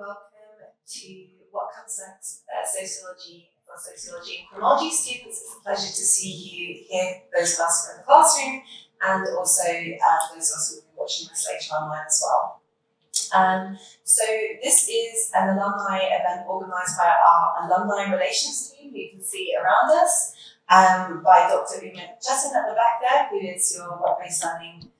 welcome to What Comes Next, Sociology for Sociology and Criminology students. It's a pleasure to see you here, those of us who are in the classroom, and also those of us who will be watching this later online as well. So this is an alumni event organised by our alumni relations team, who you can see around us, by Dr. Uma Chetan at the back there, who is your work-based learning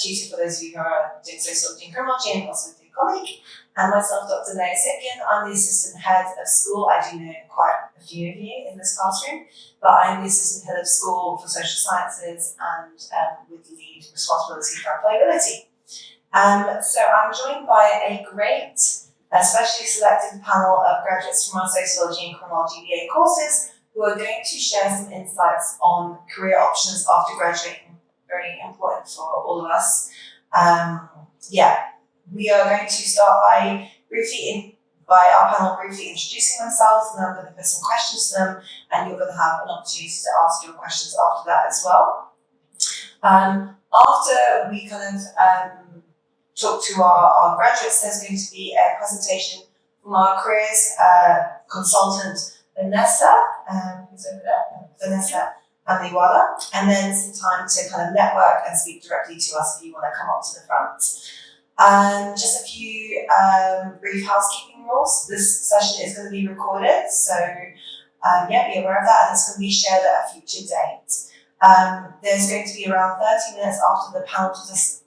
tutor for those of you who are doing sociology and criminology, and also a colleague, and myself, Dr. Leah Sitkin. I'm the assistant head of school. I do know quite a few of you in this classroom, but I'm the assistant head of school for social sciences and with lead responsibility for employability. So I'm joined by a great, specially selected panel of graduates from our sociology and criminology BA courses who are going to share some insights on career options after graduating. Very important for all of us. We are going to start by our panel briefly introducing themselves, and then I'm going to put some questions to them, and you're going to have an opportunity to ask your questions after that as well. After we talk to our graduates, there's going to be a presentation from our careers consultant, Vanessa, who's over there, Vanessa Amiwala, and then some time to network and speak directly to us if you want to come up to the front. Just a few brief housekeeping rules. This session is going to be recorded, so be aware of that, and it's going to be shared at a future date. There's going to be around 30 minutes after the panel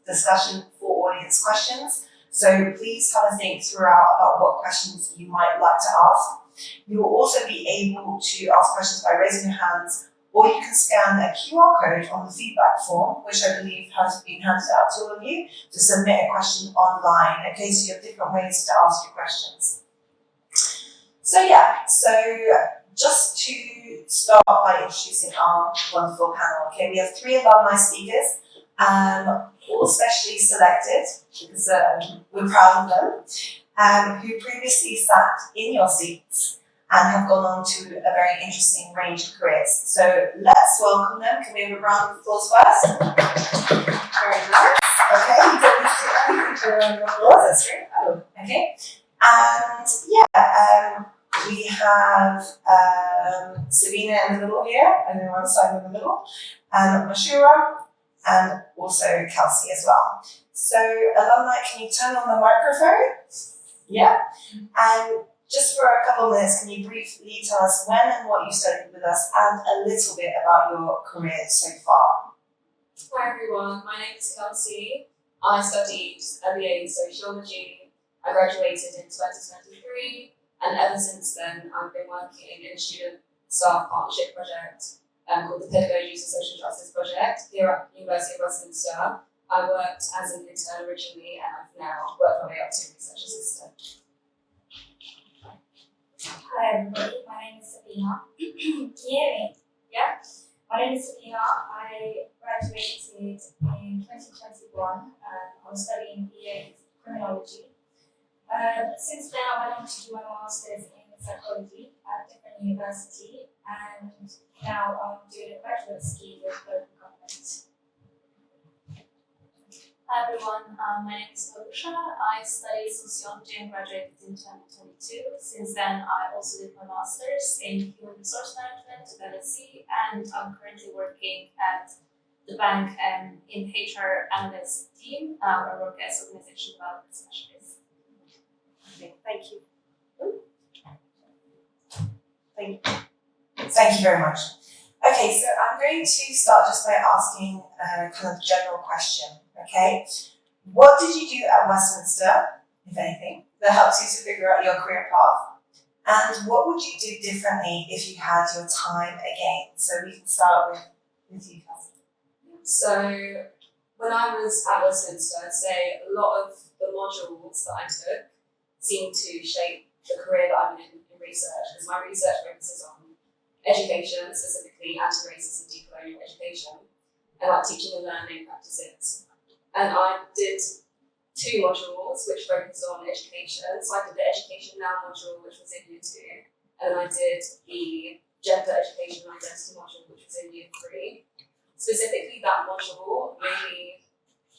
discussion for audience questions, so please have a think throughout about what questions you might like to ask. You will also be able to ask questions by raising your hands, or you can scan a QR code on the feedback form, which I believe has been handed out to all of you, to submit a question online. Okay, so you have different ways to ask your questions. So just to start by introducing our wonderful panel. Okay, we have 3 alumni speakers, all specially selected, because we're proud of them, who previously sat in your seats and have gone on to a very interesting range of careers. So let's welcome them. Can we have a round of applause first? Very nice. Okay, you don't need to do anything for a round of applause, that's great. Oh, okay. And we have Sabina in the middle here, and then one side in the middle, and Mashura, and also Kelsey as well. So alumni, can you turn on the microphone? Yeah. And just for a couple of minutes, can you briefly tell us when and what you studied with us, and a little bit about your career so far? Hi everyone, my name is Kelsey. I studied a BA in Sociology. I graduated in 2023, and ever since then I've been working in a student staff partnership project called the Pedagogy for Social Justice Project here at the University of Westminster. I worked as an intern originally, and I've now worked my way up to research assistant. Hi everybody, my name is Sabina. Can you hear me? Yeah? My name is Sabina. I graduated in 2021. I was studying BA Criminology. Since then I went on to do my Masters in Psychology at a different university, and now I'm doing a graduate scheme with local government. Hi everyone, my name is Marusha. I studied sociology and graduated in 2022. Since then, I also did my master's in human resource management at LSE, and I'm currently working at the bank in HR analyst team, where I work as organization development specialist. Okay, thank you. Thank you very much. Okay, so I'm going to start just by asking a general question. Okay, what did you do at Westminster, if anything, that helps you to figure out your career path? And what would you do differently if you had your time again? So we can start with you, Kelsey. So when I was at Westminster, I'd say a lot of the modules that I took seemed to shape the career that I'm in research, because my research focuses on education, specifically anti-racist and decolonial education, and like teaching and learning practices. And I did 2 modules which focused on education. So I did the Education Now module, which was in year 2, and then I did the Gender Education and Identity module, which was in year 3. Specifically, that module really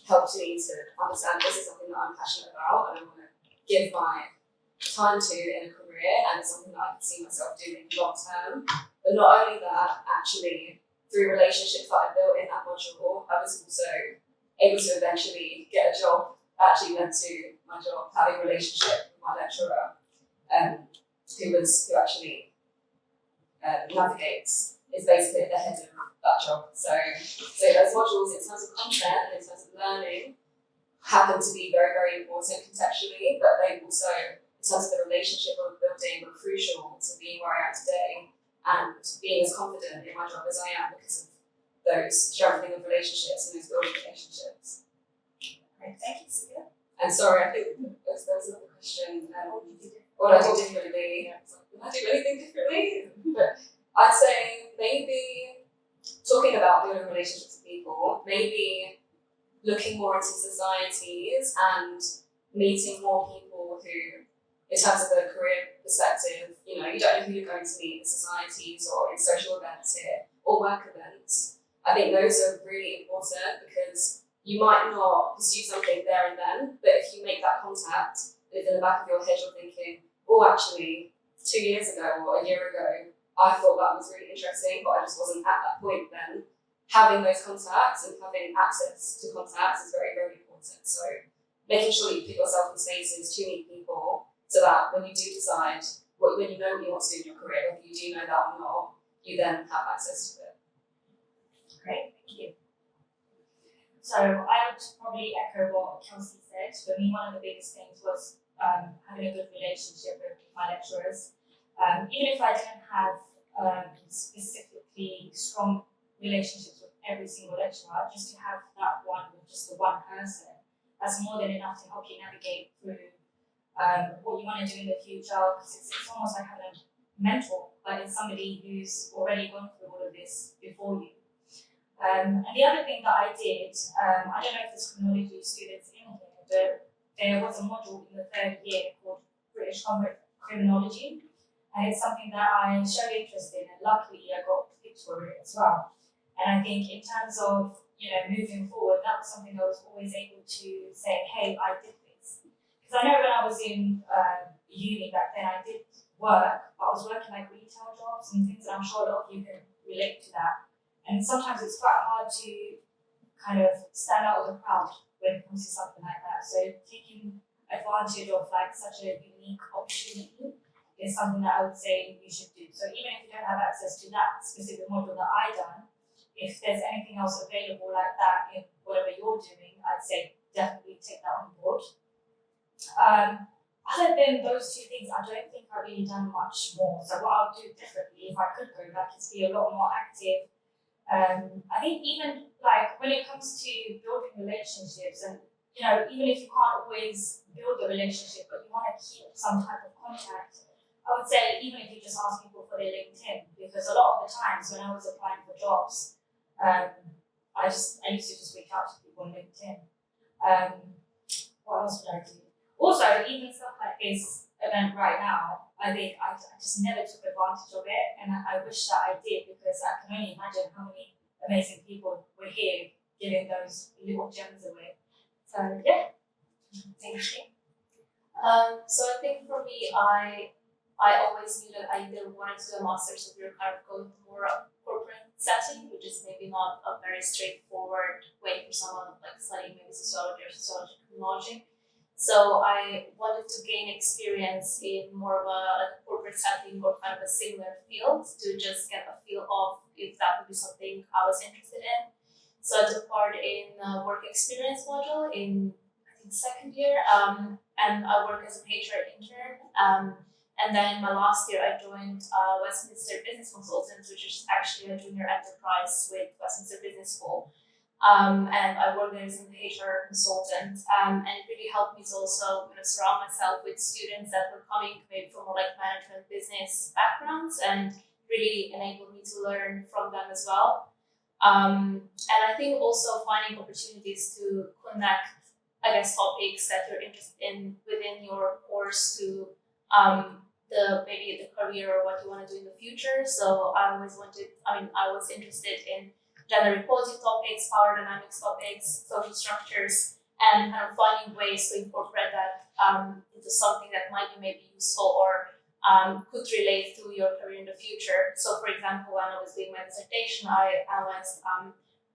helped me to understand this is something that I'm passionate about and I want to give my time to in a career, and something that I can see myself doing long term. But not only that, actually, through relationships that I built in that module, I was also able to eventually get a job that actually led to my job, having a relationship with my lecturer, who actually navigates, is basically at the head of that job. So those modules, in terms of content and in terms of learning, happen to be very, very important contextually, but they also, in terms of the relationship we're building, were crucial to being where I am today and being as confident in my job as I am because of those strengthening of relationships and those building relationships. Great, thank you, Sophia. And sorry, I think there was another question. What I do differently? Did I do anything differently? But I'd say maybe talking about building relationships with people, maybe looking more into societies and meeting more people who, in terms of a career perspective, you don't know who you're going to meet in societies or in social events here or work events. I think those are really important because you might not pursue something there and then, but if you make that contact, if in the back of your head you're thinking, oh, actually, 2 years ago or a year ago, I thought that was really interesting, but I just wasn't at that point then. Having those contacts and having access to contacts is very, very important. So making sure that you put yourself in spaces to meet people so that when you do decide, when you know what you want to do in your career, whether you do know that or not, you then have access to it. Great, thank you. So I would probably echo what Kelsey said. For me, one of the biggest things was having a good relationship with my lecturers. Even if I didn't have specifically strong relationships with every single lecturer, just to have that one with just the one person, that's more than enough to help you navigate through what you want to do in the future. Because it's almost like having a mentor, but it's somebody who's already gone through all of this before you. And the other thing that I did, I don't know if there's criminology students in here, but there was a module in the 3rd year called British Criminology, and it's something that I showed interest in, and luckily I got picked for it as well. And I think in terms of moving forward, that was something I was always able to say, hey, I did this. Because I know when I was in uni back then, I did work, but I was working like retail jobs and things, and I'm sure a lot of you can relate to that. And sometimes it's quite hard to kind of stand out of the crowd when it comes to something like that. So taking advantage of like such a unique opportunity is something that I would say you should do. So even if you don't have access to that specific module that I done, if there's anything else available like that in whatever you're doing, I'd say definitely take that on board. Other than those two things, I don't think I've really done much more. So what I'll do differently if I could go back is be a lot more active. I think even like when it comes to building relationships, and even if you can't always build the relationship, but you want to keep some type of contact, I would say even if you just ask people for their LinkedIn, because a lot of the times when I was applying for jobs, I used to just reach out to people on LinkedIn. What else would I do? Also, even stuff like this event right now, I think I just never took advantage of it, and I wish that I did, because I can only imagine how many amazing people were here giving those little gems away. So yeah, thank you. So I think for me, I always knew that I either wanted to do a master's degree or kind of go into more a corporate setting, which is maybe not a very straightforward way for someone like studying maybe sociology or sociology and criminology. So I wanted to gain experience in more of a corporate setting or kind of a similar field to just get a feel of if that would be something I was interested in. So I took part in a work experience module in I think 2nd year, and I work as an HR intern. And then my last year I joined Westminster Business Consultants, which is actually a junior enterprise with Westminster Business School. And I worked there as an HR consultant, and it really helped me to also surround myself with students that were coming maybe from more like management business backgrounds, and really enabled me to learn from them as well. And I think also finding opportunities to connect, I guess, topics that you're interested in within your course to maybe the career or what you want to do in the future. So I was interested in gender equality topics, power dynamics topics, social structures, and kind of finding ways to incorporate that into something that might be maybe useful or could relate to your career in the future. So, for example, when I was doing my dissertation, I analyzed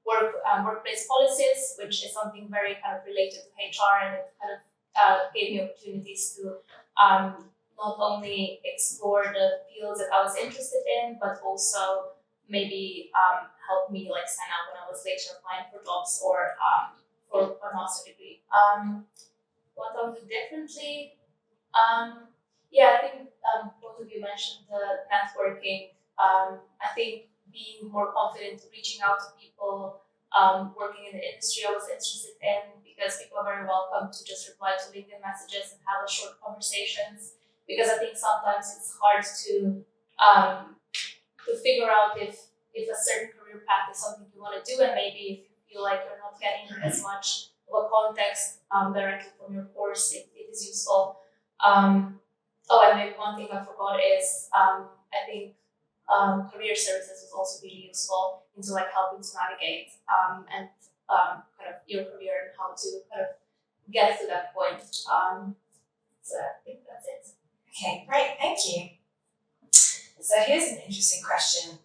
workplace policies, which is something very kind of related to HR, and it kind of gave me opportunities to not only explore the fields that I was interested in, but also maybe help me like stand out when I was later applying for jobs or for a master degree. What I would do differently? Yeah, I think both of you mentioned the networking. I think being more confident reaching out to people working in the industry I was interested in, because people are very welcome to just reply to LinkedIn messages and have a short conversations. Because I think sometimes it's hard to figure out if a certain career path is something you want to do, and maybe if you feel like you're not getting as much of a context directly from your course, it is useful. And maybe one thing I forgot is I think career services was also really useful into like helping to navigate and kind of your career and how to kind of get to that point. So I think that's it. Okay, great, thank you. So here's an interesting question,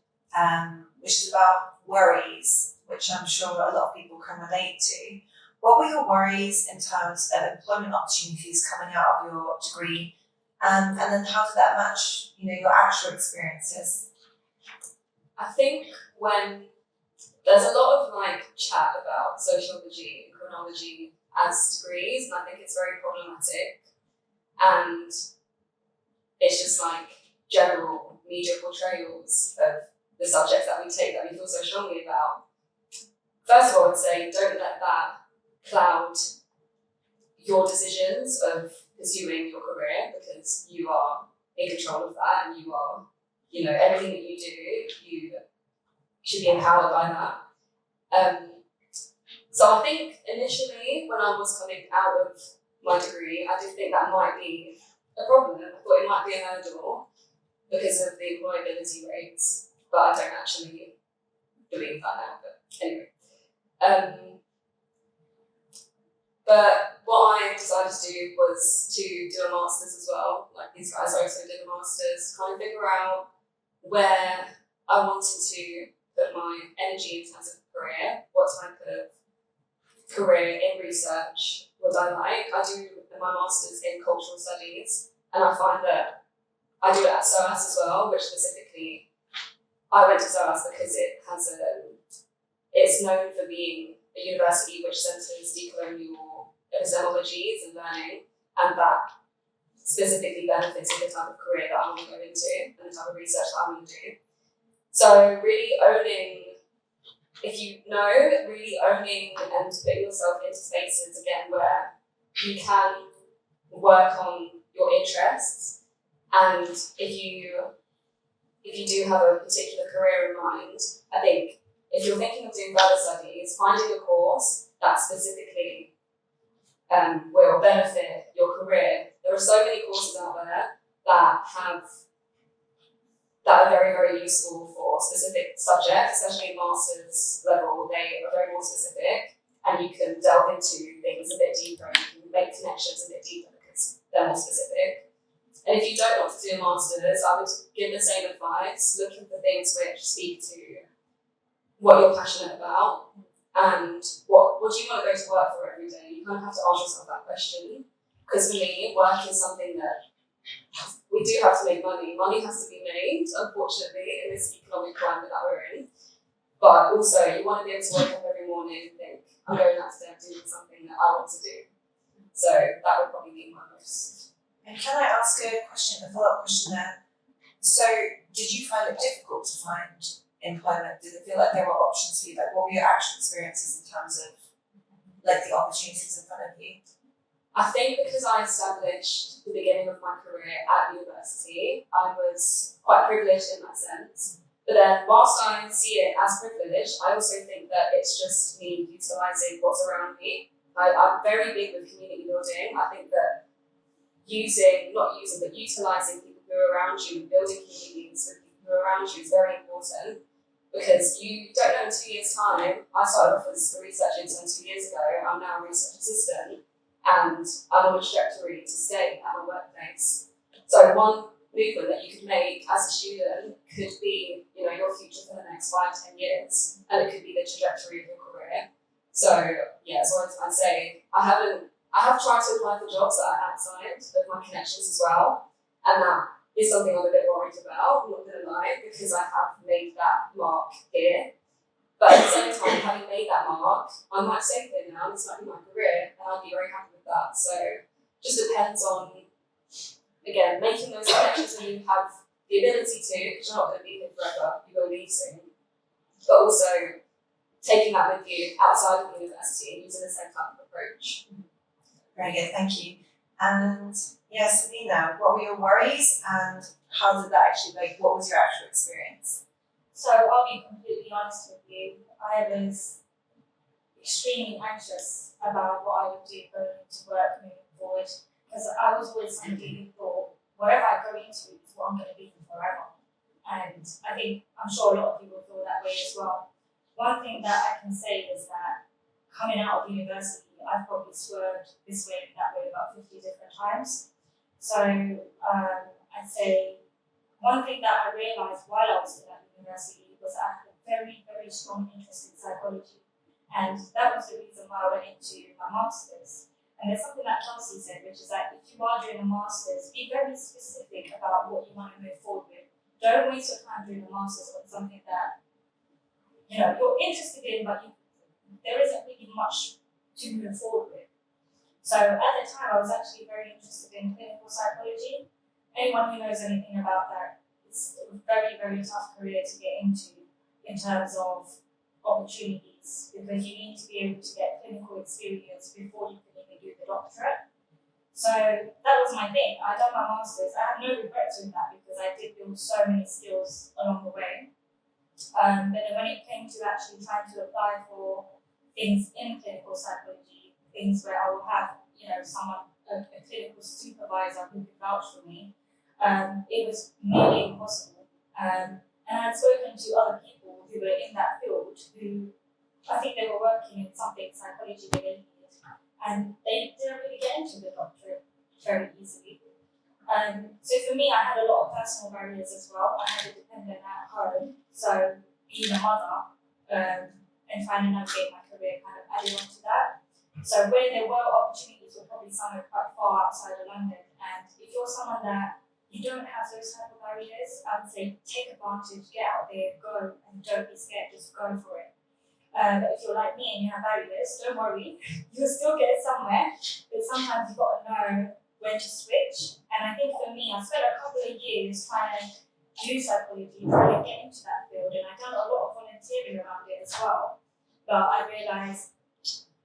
which is about worries, which I'm sure a lot of people can relate to. What were your worries in terms of employment opportunities coming out of your degree? And then how did that match, your actual experiences? I think when there's a lot of like chat about sociology and criminology as degrees, and I think it's very problematic. And it's just like general media portrayals of the subjects that we take that we feel so strongly about. First of all, I would say don't let that cloud your decisions of pursuing your career, because you are in control of that, and you are, everything that you do, you should be empowered by that. So I think initially when I was coming out of my degree, I did think that might be a problem. I thought it might be a hurdle because of the employability rates, but I don't actually believe that now. But anyway. But what I decided to do was to do a master's as well. Like these guys also did a master's, kind of figure out where I wanted to put my energy in terms of career, what type of career in research would I like. I do my master's in cultural studies, and I find that I do it at SOAS as well, which specifically I went to SOAS because it's known for being a university which centres decolonial epistemologies and learning, and that specifically benefits the type of career that I want to go into and the type of research that I want to do. So really owning and putting yourself into spaces again where you can work on your interests, and if you do have a particular career in mind, I think if you're thinking of doing further studies, finding a course that specifically will benefit your career. There are so many courses out there that are very, very useful for specific subjects, especially master's level. They are very more specific, and you can delve into things a bit deeper, and you can make connections a bit deeper because they're more specific. And if you don't want to do a master's, I would give the same advice, looking for things which speak to what you're passionate about and what do you want to go to work for every day. You kind of have to ask yourself that question, because for me, work is something that we do have to make money. Money has to be made, unfortunately, in this economic climate that we're in. But also, you want to be able to wake up every morning and think, I'm going out today doing something that I want to do. So that would probably be my most. And can I ask a follow-up question there? So did you find it difficult to find employment? Did it feel like there were options for you? Like, what were your actual experiences in terms of like the opportunities in front of you? I think because I established the beginning of my career at university, I was quite privileged in that sense. But then whilst I see it as privilege, I also think that it's just me utilising what's around me. I'm very big with community building. I think that utilising people who are around you, building communities with people who are around you is very important, because you don't know in 2 years' time. I started off as a research intern 2 years ago. I'm now a research assistant. and I'm on a trajectory to stay at my workplace. So one movement that you could make as a student could be, your future for the next 5-10 years, and it could be the trajectory of your career. So so I'd say I have tried to apply for jobs that are outside of my connections as well, and that is something I'm a bit worried about, I'm not going to lie, because I have made that mark here. But at the same time, having made that mark, I might stay here now, and it's not in my career, and I'll be very happy with that. So just depends on, again, making those connections when you have the ability to, because you're not going to be here forever, you will leave soon. But also taking that with you outside of the university and using the same type of approach. Very good, thank you. And Sabina, what were your worries and how did that actually, what was your actual experience? So I'll be completely honest with you. I was extremely anxious about what I would do going into work moving forward, because I was always somebody who thought whatever I go into is what I'm going to be forever. And I'm sure a lot of people feel that way as well. One thing that I can say is that coming out of university, I've probably swerved this way and that way about 50 different times. So I'd say one thing that I realised while I was still at university was I had a very, very strong interest in psychology. And that was the reason why I went into my master's. And there's something that Kelsey said, which is that if you are doing a master's, be very specific about what you want to move forward with. Don't waste your time doing a master's on something that you're interested in, but there isn't really much to move forward with. So at the time, I was actually very interested in clinical psychology. Anyone who knows anything about that, it's a very, very tough career to get into in terms of opportunities, because you need to be able to get clinical experience before you can even do the doctorate. So that was my thing. I done my master's. I have no regrets with that because I did build so many skills along the way. But then when it came to actually trying to apply for things in clinical psychology, things where I will have, someone, a clinical supervisor who could vouch for me, it was nearly impossible. And I had spoken to other people who were in that field who I think they were working in something psychology related, and they didn't really get into the doctorate very easily. So for me, I had a lot of personal barriers as well. I had a dependent at home, so being a mother and trying to navigate my career kind of added on to that. So where there were opportunities were probably somewhere quite far outside of London. And if you're someone that you don't have those type of barriers, I would say take advantage, get out there, go, and don't be scared, just go for it. But if you're like me and you have barriers, don't worry, you'll still get somewhere. But sometimes you've got to know when to switch. And I think for me, I spent a couple of years trying to do psychology, trying to get into that field, and I've done a lot of volunteering around it as well. But I realised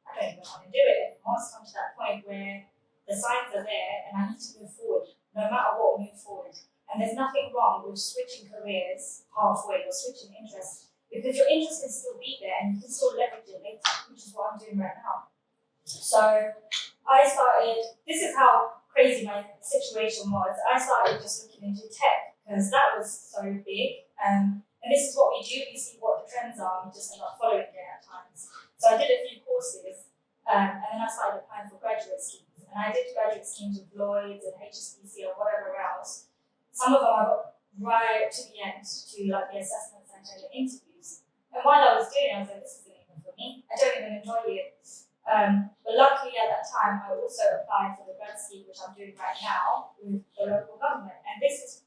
I don't even want to do it anymore. It's come to that point where the signs are there and I need to move forward, no matter what, move forward. And there's nothing wrong with switching careers halfway or switching interests, because your interest can still be there and you can still leverage it later, which is what I'm doing right now. So I started, this is how crazy my situation was. I started just looking into tech because that was so big. And this is what we do, we see what the trends are, we just end up following it at times. So I did a few courses and then I started applying for graduate schemes. And I did graduate schemes with Lloyds and HSBC or whatever else. Some of them I got right to the end to like the assessment centre and the interviews. And while I was doing it, I was like, this isn't even for me. I don't even enjoy it. But luckily at that time, I also applied for the grad scheme, which I'm doing right now with the local government. And it's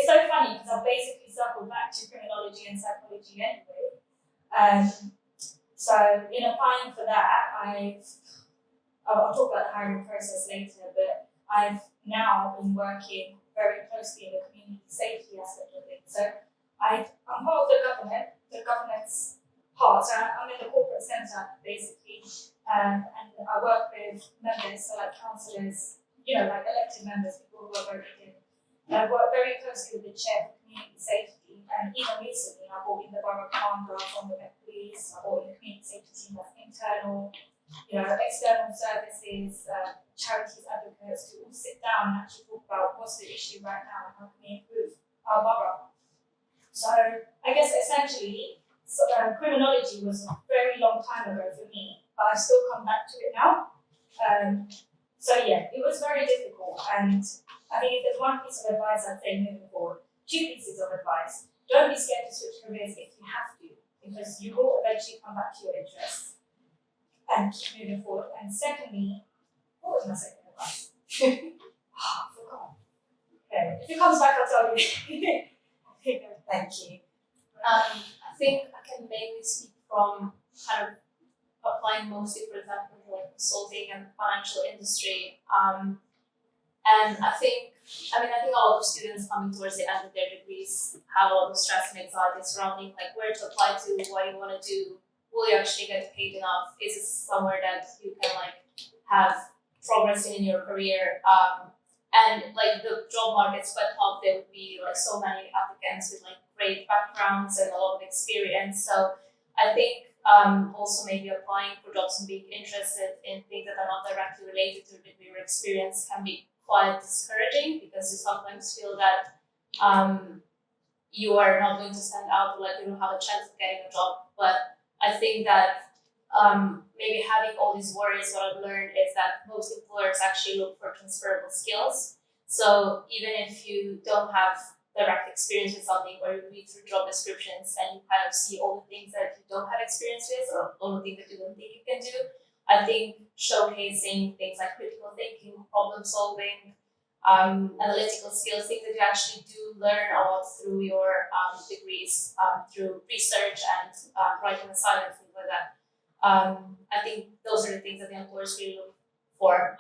so funny because I've basically circled back to criminology and psychology anyway. So in applying for that, I'll talk about the hiring process later, but I've now been working very closely in the community safety aspect of it. So I'm part of the governance part. So I'm in the corporate centre basically, and I work with members, so like councillors, like elected members, people who are voted in. And I work very closely with the chair for community safety, and even recently I brought in the borough commander from the Met Police, I brought in the community safety team that's internal, external services, charities, advocates to all sit down and actually talk about what's the issue right now and how can we improve our borough. So I guess essentially, criminology was a very long time ago for me, but I've still come back to it now. So yeah, it was very difficult, and I think if there's one piece of advice I'd say moving forward, two pieces of advice. Don't be scared to switch careers if you have to, because you will eventually come back to your interests and keep moving forward. And secondly, what was my second advice? I forgot. Okay, if it comes back, I'll tell you. Thank you. I think I can mainly speak from kind of applying mostly, for example, to like consulting and financial industry. And I think a lot of students coming towards the end of their degrees have a lot of stress and anxiety surrounding like where to apply to, what you want to do, will you actually get paid enough? Is it somewhere that you can like have progress in your career? And like the job market's quite tough. There would be like so many applicants with like great backgrounds and a lot of experience. So I think also maybe applying for jobs and being interested in things that are not directly related to your experience can be quite discouraging, because you sometimes feel that you are not going to stand out, or like you don't have a chance of getting a job. But I think that maybe having all these worries, what I've learned is that most employers actually look for transferable skills. So even if you don't have direct experience with something, or you read through job descriptions and you kind of see all the things that you don't have experience with, or all the things that you don't think you can do, I think showcasing things like critical thinking, problem solving, analytical skills, things that you actually do learn a lot through your degrees, through research and writing assignments, things like that. I think those are the things that the employers really look for.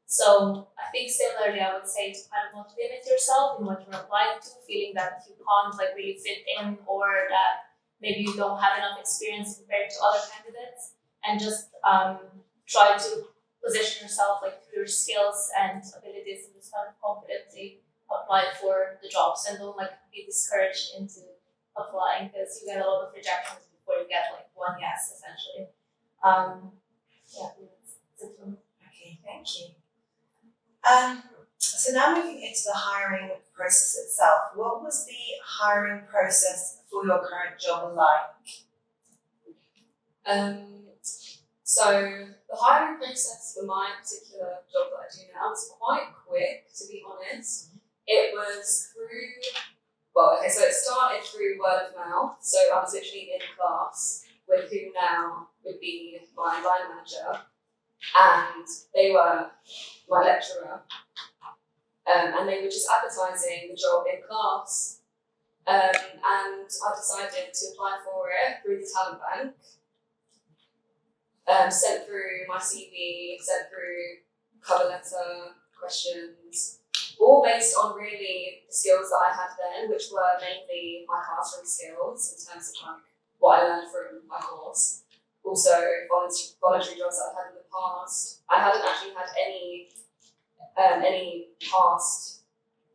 So I think similarly, I would say to kind of not limit yourself in what you're applying to, feeling that you can't like really fit in, or that maybe you don't have enough experience compared to other candidates, and just try to position yourself like through your skills and abilities, and just kind of confidently apply for the jobs, and don't like be discouraged into applying, because you get a lot of rejections before you get like one yes, essentially. Okay, thank you. So now moving into the hiring process itself, what was the hiring process for your current job like? So the hiring process for my particular job that I do now was quite quick, to be honest. It was so it started through word of mouth. So I was literally in class with who now would be my line manager, and they were my lecturer. And they were just advertising the job in class. And I decided to apply for it through the talent bank. Sent through my CV, sent through cover letter, questions, all based on really the skills that I had then, which were mainly my classroom skills in terms of like what I learned from my course. Also voluntary jobs that I've had in the past. I hadn't actually had any past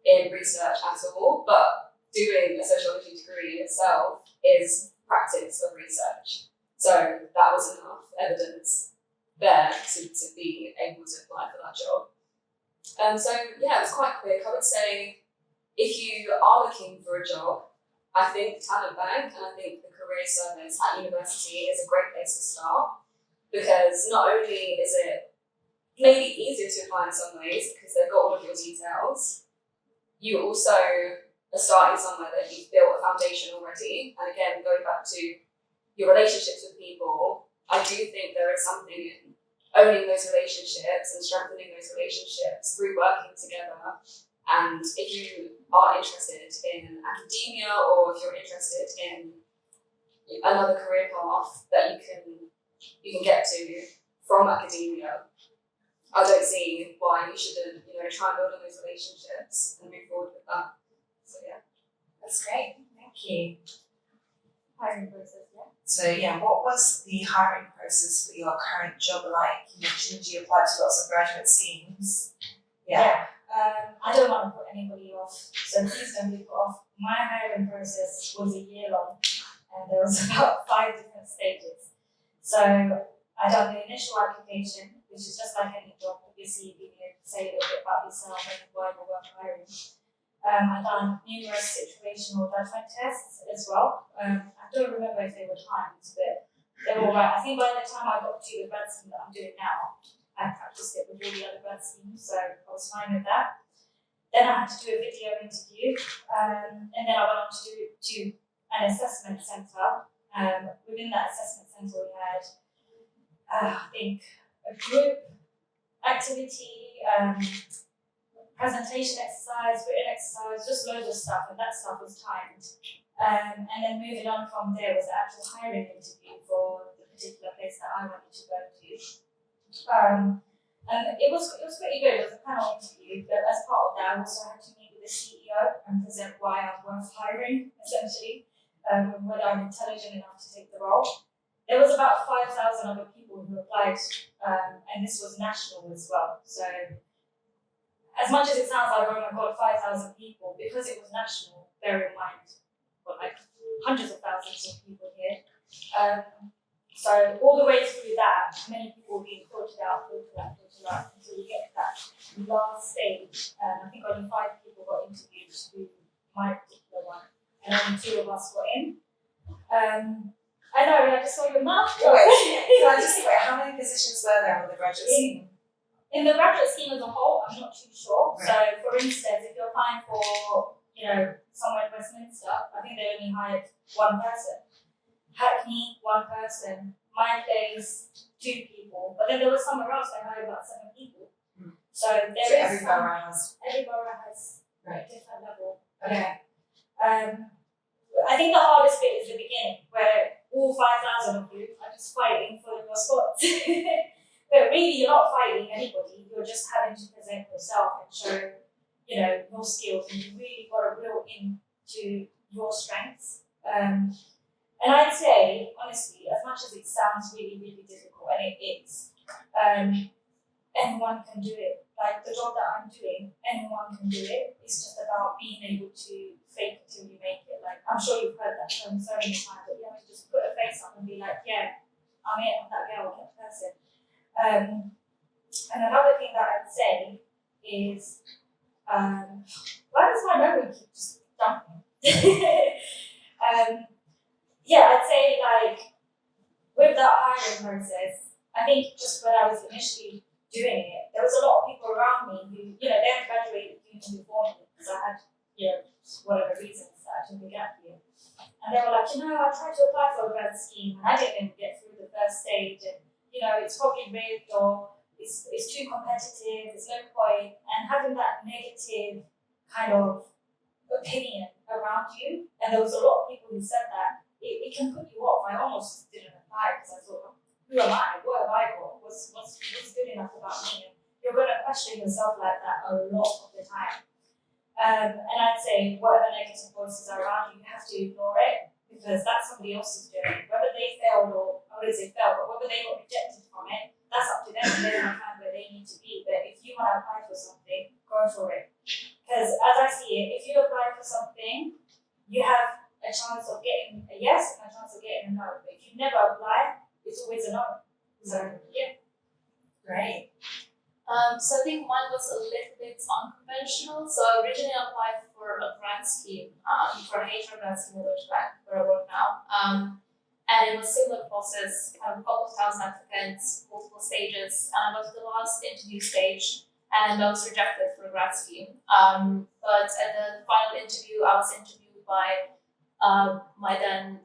in research at all, but doing a sociology degree in itself is practice of research. So that was enough evidence there to be able to apply for that job. So yeah, it was quite quick. I would say if you are looking for a job, I think the talent bank and I think the career service at university is a great place to start, because not only is it maybe easier to apply in some ways because they've got all of your details, you also are starting somewhere that you've built a foundation already. And again, going back to your relationships with people, I do think there is something in owning those relationships and strengthening those relationships through working together. And if you are interested in academia, or if you're interested in another career path that you can get to from academia, I don't see why you shouldn't, try and build on those relationships and move forward with that. So yeah. That's great, thank you. Hiring process, yeah. So yeah, what was the hiring process for your current job like? You mentioned you applied to lots of graduate schemes. Yeah. I don't want to put anybody off, so please don't be put off. My hiring process was a year long, and there was about 5 different stages. So I done the initial application, which is just like any job, obviously you need to say a little bit about yourself and why you were hiring. I done numerous situational judgment tests as well. I don't remember if they were timed, but they were right. I think by the time I got to the grad scheme that I'm doing now, I practiced it with all the other grad schemes, so I was fine with that. Then I had to do a video interview, and then I went on to do an assessment centre. Within that assessment centre, we had, I think, a group activity, presentation exercise, written exercise, just loads of stuff, and that stuff was timed. And then moving on from there was the actual hiring interview for the particular place that I wanted to go to. And it was pretty good. It was a panel interview, but as part of that, I also had to meet with the CEO and present why I'm worth hiring, essentially, whether I'm intelligent enough to take the role. There was about 5,000 other people who applied, and this was national as well. So, as much as it sounds like, oh my god, 5,000 people, because it was national, bear in mind, like hundreds of thousands of people here. So all the way through that, many people were being filtered out until we get to that last stage. I think only 5 people got interviewed to my particular one, and only 2 of us got in. I know, I just saw your mouth. Wait, how many positions were there on the graduate scheme? In the graduate scheme as a whole, I'm not too sure. Right. So, for instance, if you're applying for, somewhere in Westminster, I think they only hired 1 person. Hackney, 1 person. My place, 2 people. But then there was somewhere else they hired about 7 people. So Every borough has. every borough has Right. a different level. Okay. I think the hardest bit is the beginning, where all 5,000 of you are just fighting for your spots. But really, you're not fighting anybody. You're just having to present yourself and show, your skills, and you really got to reel into your strengths. And I'd say, honestly, as much as it sounds really, really difficult, and it is, anyone can do it. Like the job that I'm doing, anyone can do it. It's just about being able to fake it till you make it. Like, I'm sure you've heard that term so many times, but you have to just put a face up and be like, yeah, I'm it, I'm that girl, I'm that person. And another thing that I'd say is, why does my memory keep just dumping? I'd say like with that hiring process, I think just when I was initially doing it, there was a lot of people around me who, they had graduated uni before me because I had, whatever reasons that I took a gap year. And they were like, I tried to apply for a grad scheme and I didn't get through the first stage, and it's probably rigged or it's too competitive, there's no point. And having that negative kind of opinion around you, and there was a lot of people who said that, it can put you off. I almost didn't apply because I thought, who am I? What have I got? What's good enough about me? And you're going to question yourself like that a lot of the time. And I'd say whatever negative voices are around you, you have to ignore it because that's somebody else's journey. Whether they failed or I wouldn't say failed, but whether they got rejected from it, that's up to them. They're going to find where they need to be. But if you want to apply for something, go for it. Because as I see it, if you apply for something, you have a chance of getting a yes and a chance of getting a no. But if you never apply, it's always a no. So, yeah. Great. So I think mine was a little bit unconventional. So I originally applied for a grant scheme, for a HR grant scheme at Deutsche Bank, where I work now. And it was a similar process, a couple of thousand applicants, multiple stages, and I got to the last interview stage and I was rejected for a grad scheme. But at the final interview, I was interviewed by my then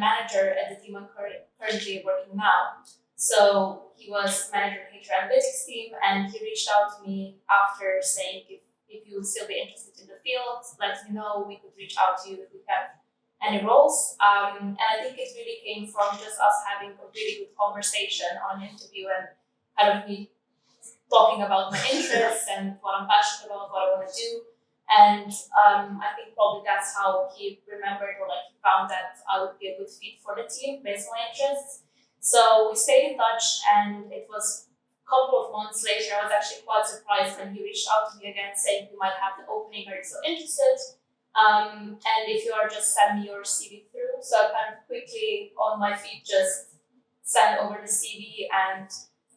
manager at the team I'm currently working now. So he was manager of the HR analytics team, and he reached out to me after saying if you would still be interested in the field, let me know. We could reach out to you if we have any roles. And I think it really came from just us having a really good conversation on an interview and kind of me talking about my interests and what I'm passionate about, what I want to do. And I think probably that's how he remembered or he found that I would be a good fit for the team based on my interests. So we stayed in touch, and it was a couple of months later, I was actually quite surprised when he reached out to me again saying he might have the opening, are you still interested? And if you are, just send me your CV through. So I kind of quickly on my feet just sent over the CV and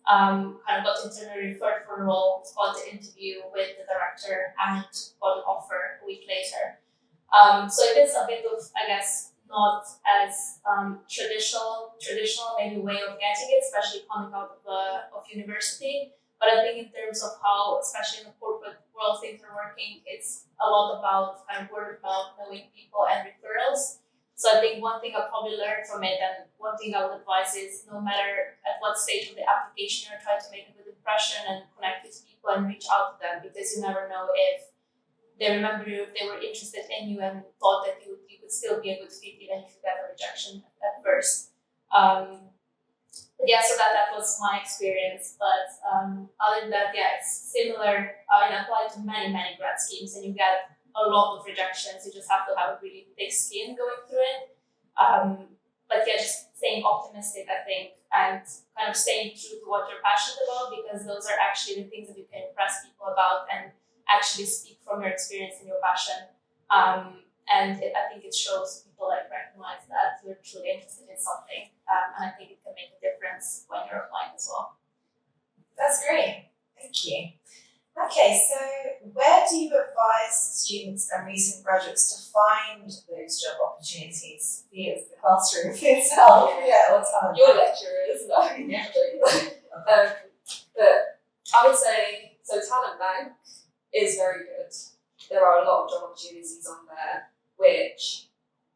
kind of got internally referred for the role, got the interview with the director and got an offer a week later. So it is a bit of, I guess, not as traditional maybe way of getting it, especially coming out of university. But I think in terms of how, especially in the corporate world, things are working, it's a lot about kind of word of mouth, knowing people and referrals. So I think one thing I probably learned from it, and one thing I would advise is no matter at what stage of the application you're trying to make a good impression and connect with people and reach out to them, because you never know if they remember you, if they were interested in you and thought that you could still be a good fit even if you got a rejection at first. But yeah, so that was my experience. But other than that, yeah, it's similar. I applied to many grad schemes, and you get a lot of rejections. You just have to have a really thick skin going through it. But yeah, just staying optimistic, I think, and kind of staying true to what you're passionate about, because those are actually the things that you can impress people about and actually speak from your experience and your passion. I think it shows people recognize that you're truly interested in something, and I think it can make a difference when you're applying as well. That's great. Thank you. Okay, so where do you advise students and recent graduates to find those job opportunities? Be it the classroom itself, or talent. Your lecturers, no. But I would say, so Talent Bank is very good. There are a lot of job opportunities on there, which,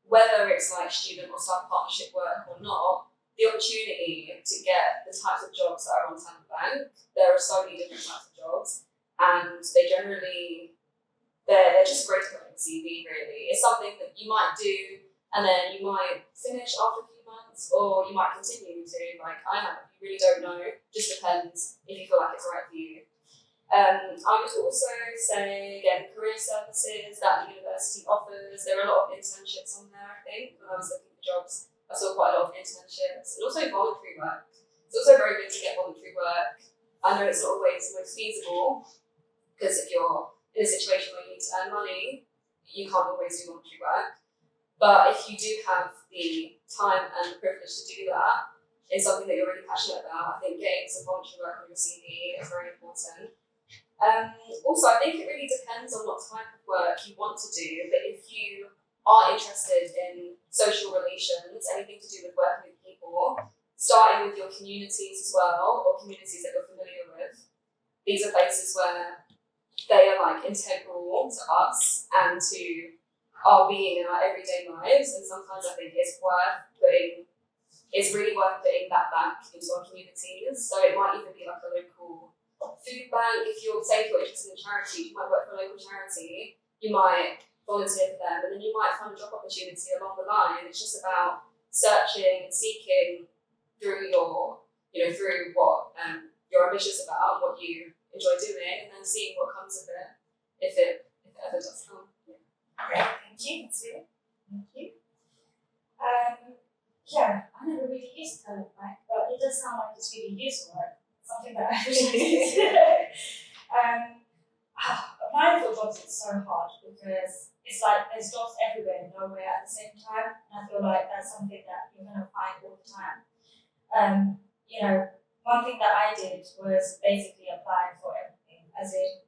whether it's like student or staff partnership work or not, the opportunity to get the types of jobs that are on Talent Bank, there are so many different types of jobs, and they're just great to put on your CV, really. It's something that you might do and then you might finish after a few months, or you might continue to, like I have. You really don't know, just depends if you feel like it's right for you. I would also say, again, career services that the university offers. There are a lot of internships on there, I think. When I was looking for jobs, I saw quite a lot of internships, and also voluntary work. It's also very good to get voluntary work. I know it's not always the most feasible, because if you're in a situation where you need to earn money, you can't always do voluntary work. But if you do have the time and the privilege to do that, it's something that you're really passionate about. I think getting some voluntary work on your CV is very important. Also, I think it really depends on what type of work you want to do, but if you are interested in social relations, anything to do with working with people, starting with your communities as well, or communities that you're familiar with, these are places where they are integral to us and to our being in our everyday lives, and sometimes I think it's really worth putting that back into our communities. So it might even be like a local food bank. If you're interested in charity, you might work for a local charity, you might volunteer for them, and then you might find a job opportunity along the line. It's just about searching and seeking through through what you're ambitious about, what you enjoy doing, and then seeing what comes of it, if it ever does come. Great, thank you. That's good. Thank you. Yeah, I never really used Talent Bank, but it does sound like it's really useful, something that I really use. Applying for jobs is so hard because it's like there's jobs everywhere and nowhere at the same time, and I feel like that's something that you're going to find all the time. One thing that I did was basically applying for everything, as in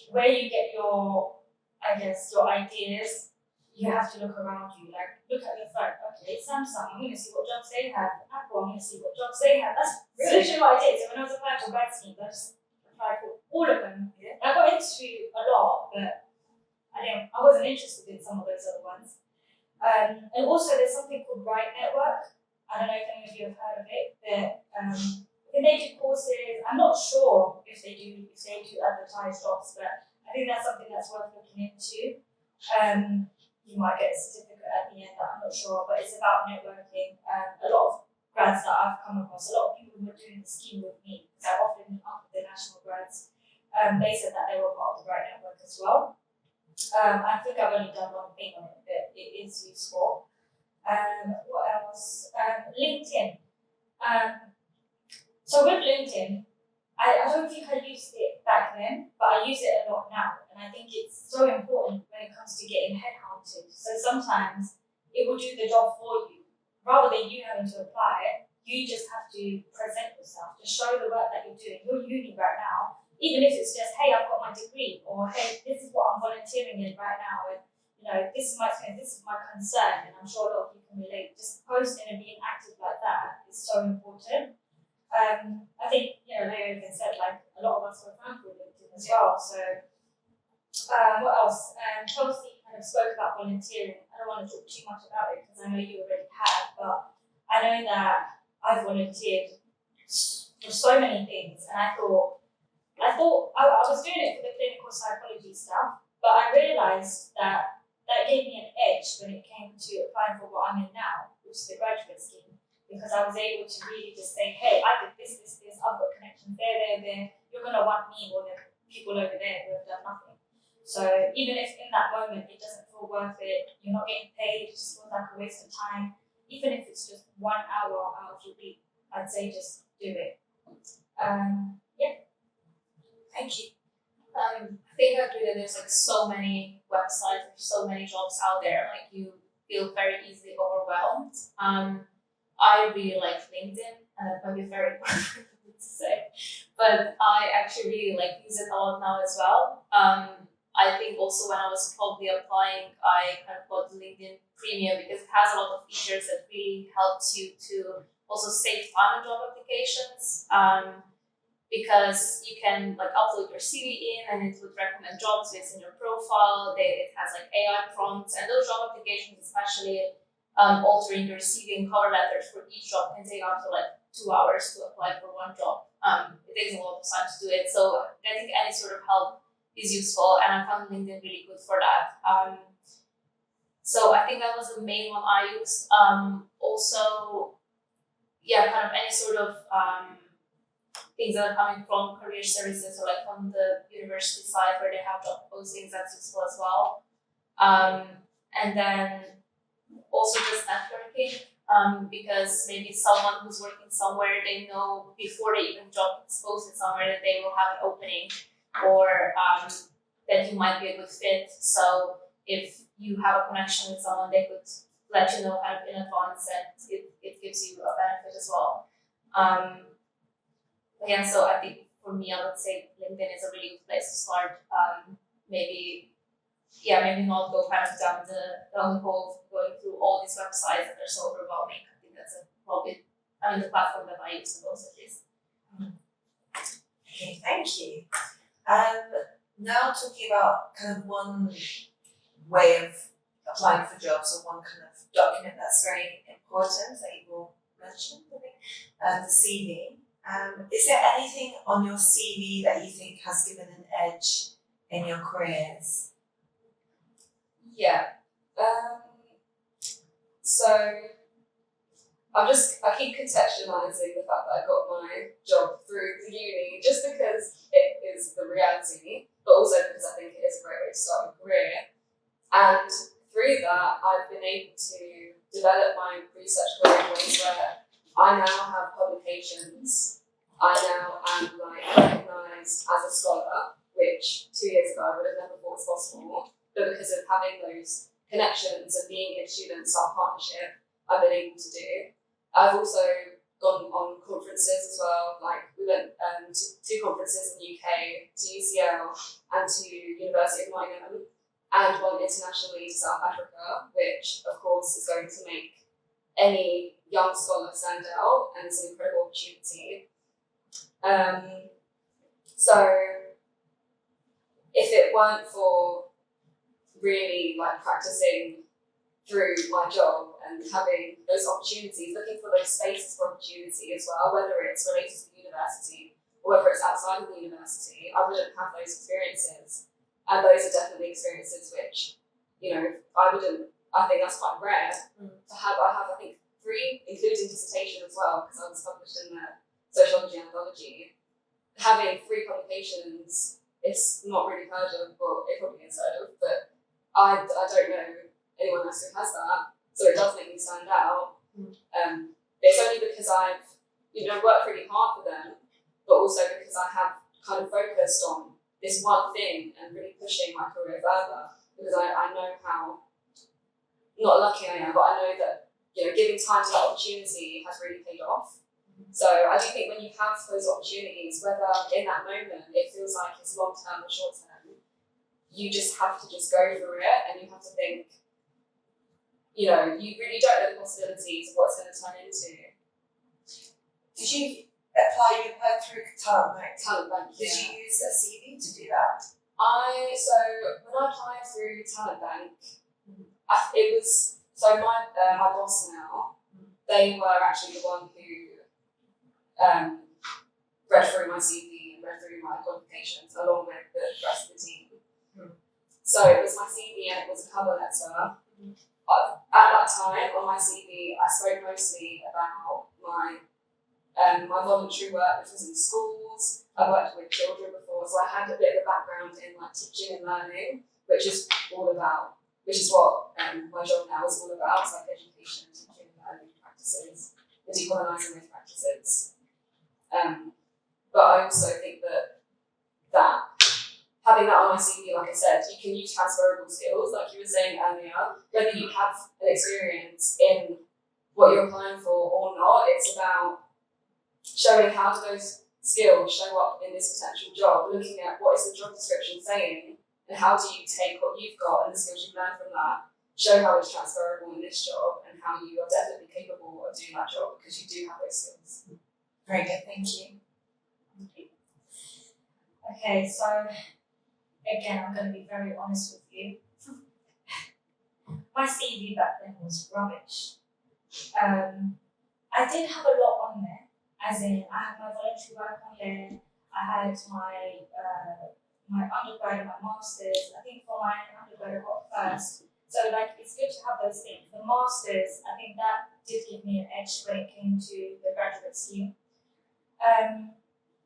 where you get your ideas, you have to look around you. Look at your phone. Okay, Samsung, I'm going to see what jobs they have. Apple, I'm going to see what jobs they have. That's literally what I did. So when I was applying for grad schemes, I just applied for all of them. Yeah. I got interviewed a lot, but I wasn't interested in some of those other ones. And also, there's something called Bright Network. I don't know if any of you have heard of it, but they do courses. I'm not sure if they do advertise jobs, but I think that's something that's worth looking into. You might get a certificate at the end, I'm not sure, but it's about networking. A lot of grads that I've come across, a lot of people who are doing the scheme with me, because I often meet up with the national grads, they said that they were part of the Bright Network as well. I think I've only done one thing on it, but it is useful. What else? LinkedIn. So with LinkedIn, I don't think I used it back then, but I use it a lot now. And I think it's so important when it comes to getting headhunted. So sometimes it will do the job for you. Rather than you having to apply, you just have to present yourself, to show the work that you're doing. You're uni right now, even if it's just, hey, I've got my degree, or hey, this is what I'm volunteering in right now. And this is my experience, this is my concern, and I'm sure a lot of you can relate. Just posting and being active like that is so important. I think, Leo even said, like, a lot of us were found through LinkedIn as well. So, what else? Chelsea kind of spoke about volunteering. I don't want to talk too much about it because I know you already have, but I know that I've volunteered for so many things, and I thought I was doing it for the clinical psychology stuff, but I realised that gave me an edge when it came to applying for what I'm in now, which is the graduate scheme, because I was able to really just say, hey, I did this, I've got connections there. You're going to want me more than people over there who have done nothing. So even if in that moment it doesn't feel worth it, you're not getting paid, it just feels like a waste of time, even if it's just 1 hour out of your week, I'd say just do it. Thank you. I think I agree that there's like so many websites, there's so many jobs out there, like you feel very easily overwhelmed. I really like LinkedIn, and that might be very important to say, but I actually really like use it a lot now as well. I think also when I was probably applying, I kind of got the LinkedIn Premium because it has a lot of features that really helps you to also save time on job applications. Because you can like upload your CV in and it would recommend jobs based on your profile. It has like AI prompts, and those job applications, especially altering your CV and cover letters for each job, can take up to like 2 hours to apply for one job. It takes a lot of time to do it, so I think any sort of help is useful, and I found LinkedIn really good for that. So I think that was the main one I used. Also, kind of any sort of things that are coming from career services or like from the university side where they have job postings, that's useful as well. And then also just networking, because maybe someone who's working somewhere, they know before they even job is posted somewhere that they will have an opening, or that you might be a good fit. So if you have a connection with someone, they could let you know kind of in advance, and it gives you a benefit as well. So I think for me, I would say LinkedIn is a really good place to start. Maybe not go kind of down the hole of going through all these websites that are so overwhelming. I think that's probably the platform that I use the most at least. Okay, thank you. Now talking about kind of one way of applying for jobs, or one kind of document that's very important that you will mention, I think, the CV. Is there anything on your CV that you think has given an edge in your careers? Yeah. So I keep contextualizing the fact that I got my job through the uni just because it is the reality, but also because I think it is a great way to start a career. And through that, I've been able to develop my research career in ways where I now have publications. I now am recognised as a scholar, which 2 years ago I would have never thought was possible. But because of having those connections and being in student staff partnership, I've been able to do. I've also gone on conferences as well. Like we went to 2 conferences in the UK, to UCL and to University of Nottingham, and one internationally to South Africa, which of course is going to make any young scholar stand out, and it's an incredible opportunity. So if it weren't for really practicing through my job and having those opportunities, looking for those spaces for opportunity as well, whether it's related to the university or whether it's outside of the university, I wouldn't have those experiences. And those are definitely experiences which, I think that's quite rare to have. I have, I think, 3, including dissertation as well, because I was published in the Sociology and Criminology. Having 3 publications, it's not really heard of, well, it probably is heard of, but I don't know anyone else who has that, so it does make me stand out. It's only because I've worked really hard for them, but also because I have kind of focused on this one thing and really pushing my career further, because I know how not lucky I am, but I know that giving time to that opportunity has really paid off. So I do think when you have those opportunities, whether in that moment it feels like it's long term or short term, you just have to just go through it, and you have to think, you know, you really don't know the possibilities of what it's going to turn into. Did you apply? You applied through Talent Bank. Talent Bank. Did you use a CV to do that? So when I applied through Talent Bank, it was my boss now. They were actually the one who read through my CV and read through my qualifications along with the rest of the team. So it was my CV and it was a cover letter. At that time on my CV, I spoke mostly about my voluntary work, which was in schools. I worked with children before, so I had a bit of a background in like teaching and learning, which is what my job now is all about. It's like education, teaching and learning practices, the decolonising those practices. But I also think that having that on my CV, like I said, you can use transferable skills, like you were saying earlier, whether you have an experience in what you're applying for or not. It's about showing how do those skills show up in this potential job, looking at what is the job description saying, and how do you take what you've got and the skills you've learned from that, show how it's transferable in this job, and how you are definitely capable of doing that job because you do have those skills. Very good, thank you. Okay, so again, I'm going to be very honest with you. My CV back then was rubbish. I did have a lot on there, as in I had my voluntary work on there, I had my undergrad and my masters. I think for my undergrad I got first. So like it's good to have those things. The masters, I think that did give me an edge when it came to the graduate scheme.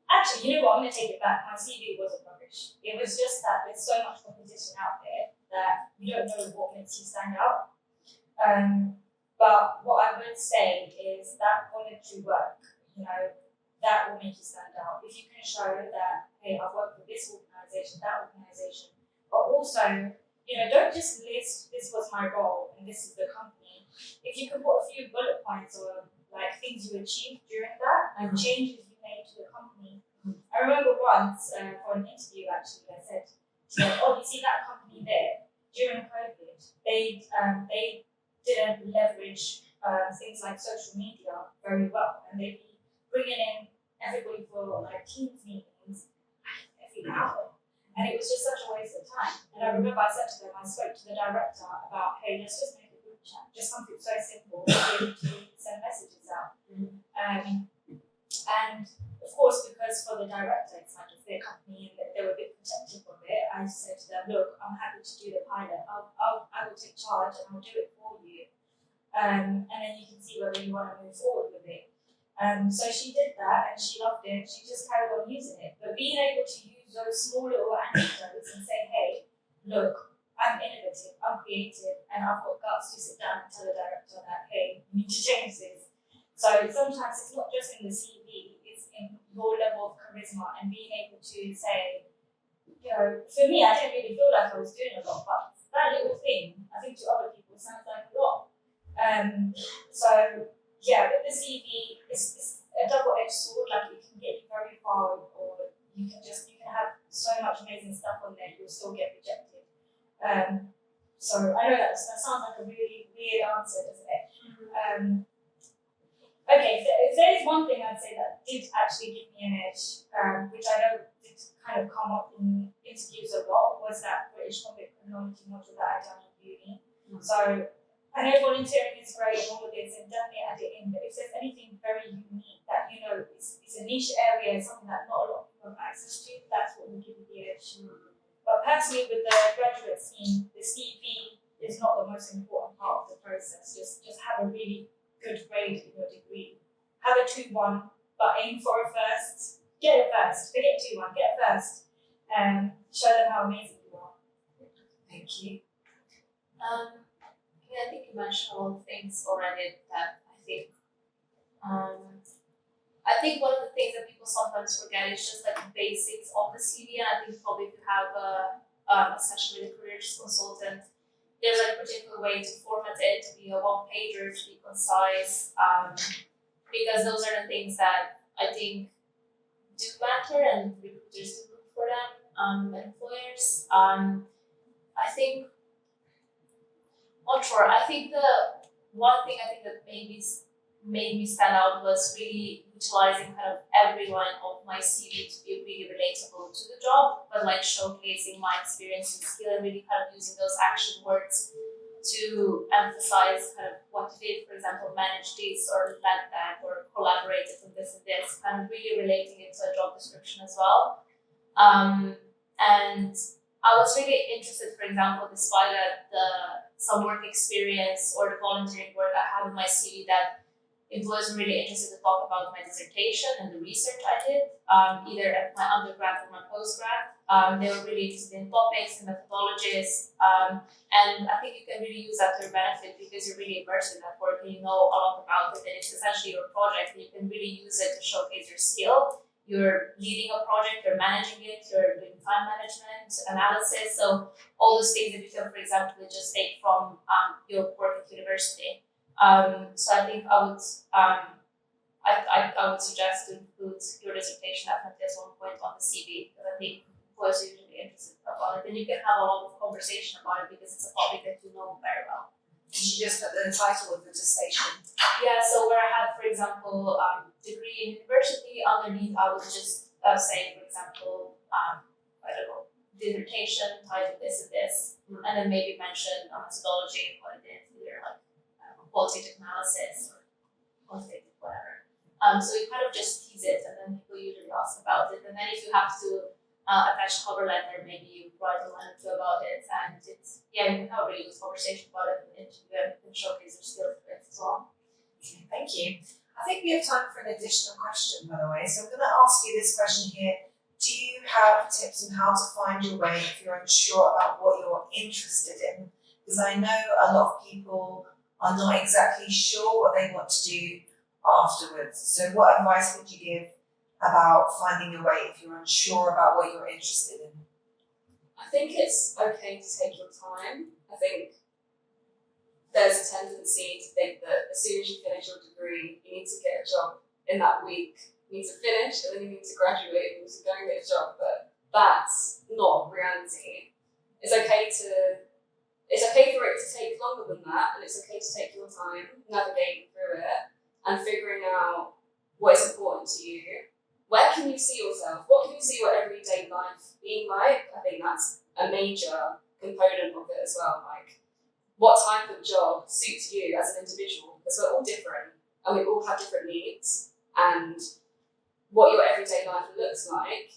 Actually, you know what? I'm going to take it back. My CV wasn't rubbish. It was just that there's so much competition out there that you don't know what makes you stand out. But what I would say is that voluntary work, you know, that will make you stand out. If you can show that, hey, I've worked with this organisation, that organisation, but also, you know, don't just list this was my role and this is the company. If you can put a few bullet points or like things you achieved during that and changes you made to the company. I remember once for an interview actually, I said, "Oh, you see that company there? During COVID, they didn't leverage things like social media very well, and they'd be bringing in everybody for like Teams meetings every hour, and it was just such a waste of time." And I remember I said to them, I spoke to the director about, "Hey, let's just make a group chat, just something so simple, to be able to send messages out." And of course, because for the director, it's like it's their company and they were a bit protective of it, I said to them, "Look, I'm happy to do the pilot. I will take charge and I'll do it for you. And then you can see whether you want to move forward with it." So she did that and she loved it. She just carried on using it. But being able to use those small little anecdotes and say, "Hey, look, I'm innovative, I'm creative, and I've got guts to sit down and tell the director that, hey, you need to change this." So sometimes it's not just in the CV, it's in your level of charisma and being able to say, you know, for me, I didn't really feel like I was doing a lot, but that little thing, I think to other people sounds like a lot. So yeah, with the CV, it's a double-edged sword. Like it can get you very far, or you can have so much amazing stuff on there, you'll still get rejected. So I know that sounds like a really weird answer, doesn't it? Okay, if there is one thing I'd say that did actually give me an edge, which I know did kind of come up in interviews a lot, was that British Public Criminology module that I done in uni. So I know volunteering is great and all of this, and definitely add it in, but if there's anything very unique that you know it's a niche area, something that not a lot of people have access to, that's what will give you the edge. But personally, with the graduate scheme, the CV is not the most important part of the process. Just have a really good grade in your degree. Have a 2-1, but aim for a first. Get a first. Forget 2-1, get a first. Show them how amazing you are. Thank you. I think you mentioned all the things already that I think one of the things that people sometimes forget is just like the basics of the CV, and I think probably if you have a session with a careers consultant, there's like a particular way to format it to be a one-pager, to be concise, because those are the things that I think do matter and recruiters do look for them, employers. think, not sure. I think the one thing that made me stand out was really utilizing kind of every line of my CV to be really relatable to the job, but like showcasing my experience and skill and really kind of using those action words to emphasize kind of what you did, for example, manage this or led that or collaborated on this and this, kind of really relating it to a job description as well. And I was really interested, for example, despite some work experience or the volunteering work I have in my CV, that it was really interested to talk about my dissertation and the research I did, either at my undergrad or my postgrad. They were really interested in topics and methodologies, and I think you can really use that to your benefit because you're really immersed in that work and you know a lot about it, and it's essentially your project and you can really use it to showcase your skill. You're leading a project, you're managing it, you're doing time management, analysis, so all those things that you can, for example, just take from your work at university. So I think I would suggest to include your dissertation definitely as one point on the CV, because I think employers are usually interested about it, and you can have a lot of conversation about it because it's a topic that you know very well. Did you just put the title of the dissertation? Yeah, so where I had, for example, degree in university, underneath I would just say, for example, I don't know, dissertation, title this and this, and then maybe mention a methodology, what it is, either like qualitative analysis or quantitative whatever. So you kind of just tease it, and then people usually ask about it. And then if you have to attach cover letter, maybe you write a line or two about it, and it's you can have a really good conversation about it in the interview and you can showcase your skills for it as well. Okay, thank you. I think we have time for an additional question, by the way. So I'm going to ask you this question here. Do you have tips on how to find your way if you're unsure about what you're interested in? Because I know a lot of people are not exactly sure what they want to do afterwards. So what advice would you give about finding your way if you're unsure about what you're interested in? I think it's okay to take your time. I think there's a tendency to think that as soon as you finish your degree, you need to get a job in that week. You need to finish and then you need to graduate and you need to go and get a job. But that's not reality. It's okay for it to take longer than that, and it's okay to take your time navigating through it and figuring out what is important to you. Where can you see yourself? What can you see your everyday life being like? I think that's a major component of it as well. Like, what type of job suits you as an individual? Because we're all different and we all have different needs. And what your everyday life looks like,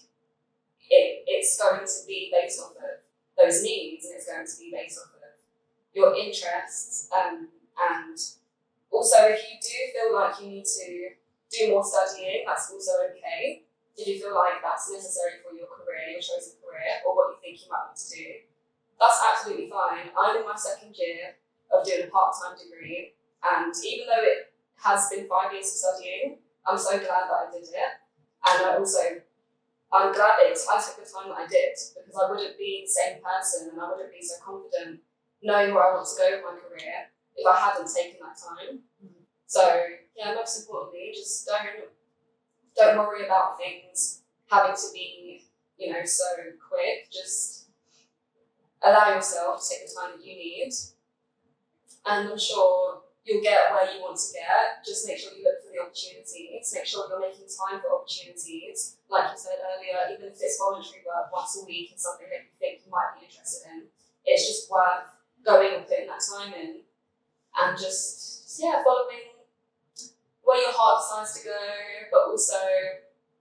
it's going to be based off of those needs, and it's going to be based off of your interests. And also, if you do feel like you need to do more studying, that's also okay. If you feel like that's necessary for your career, your chosen career, or what you think you might want to do, that's absolutely fine. I'm in my second year of doing a part-time degree, and even though it has been 5 years of studying, I'm so glad that I did it. And I'm glad that I took the time that I did, because I wouldn't be the same person and I wouldn't be so confident knowing where I want to go with my career if I hadn't taken that time. So yeah, most importantly, just don't worry about things having to be, so quick. Just allow yourself to take the time that you need, and I'm sure you'll get where you want to get. Just make sure you look for the opportunities. Make sure you're making time for opportunities. Like you said earlier, even if it's voluntary work once a week and something that you think you might be interested in, it's just worth going and putting that time in, and just following where your heart decides to go, but also,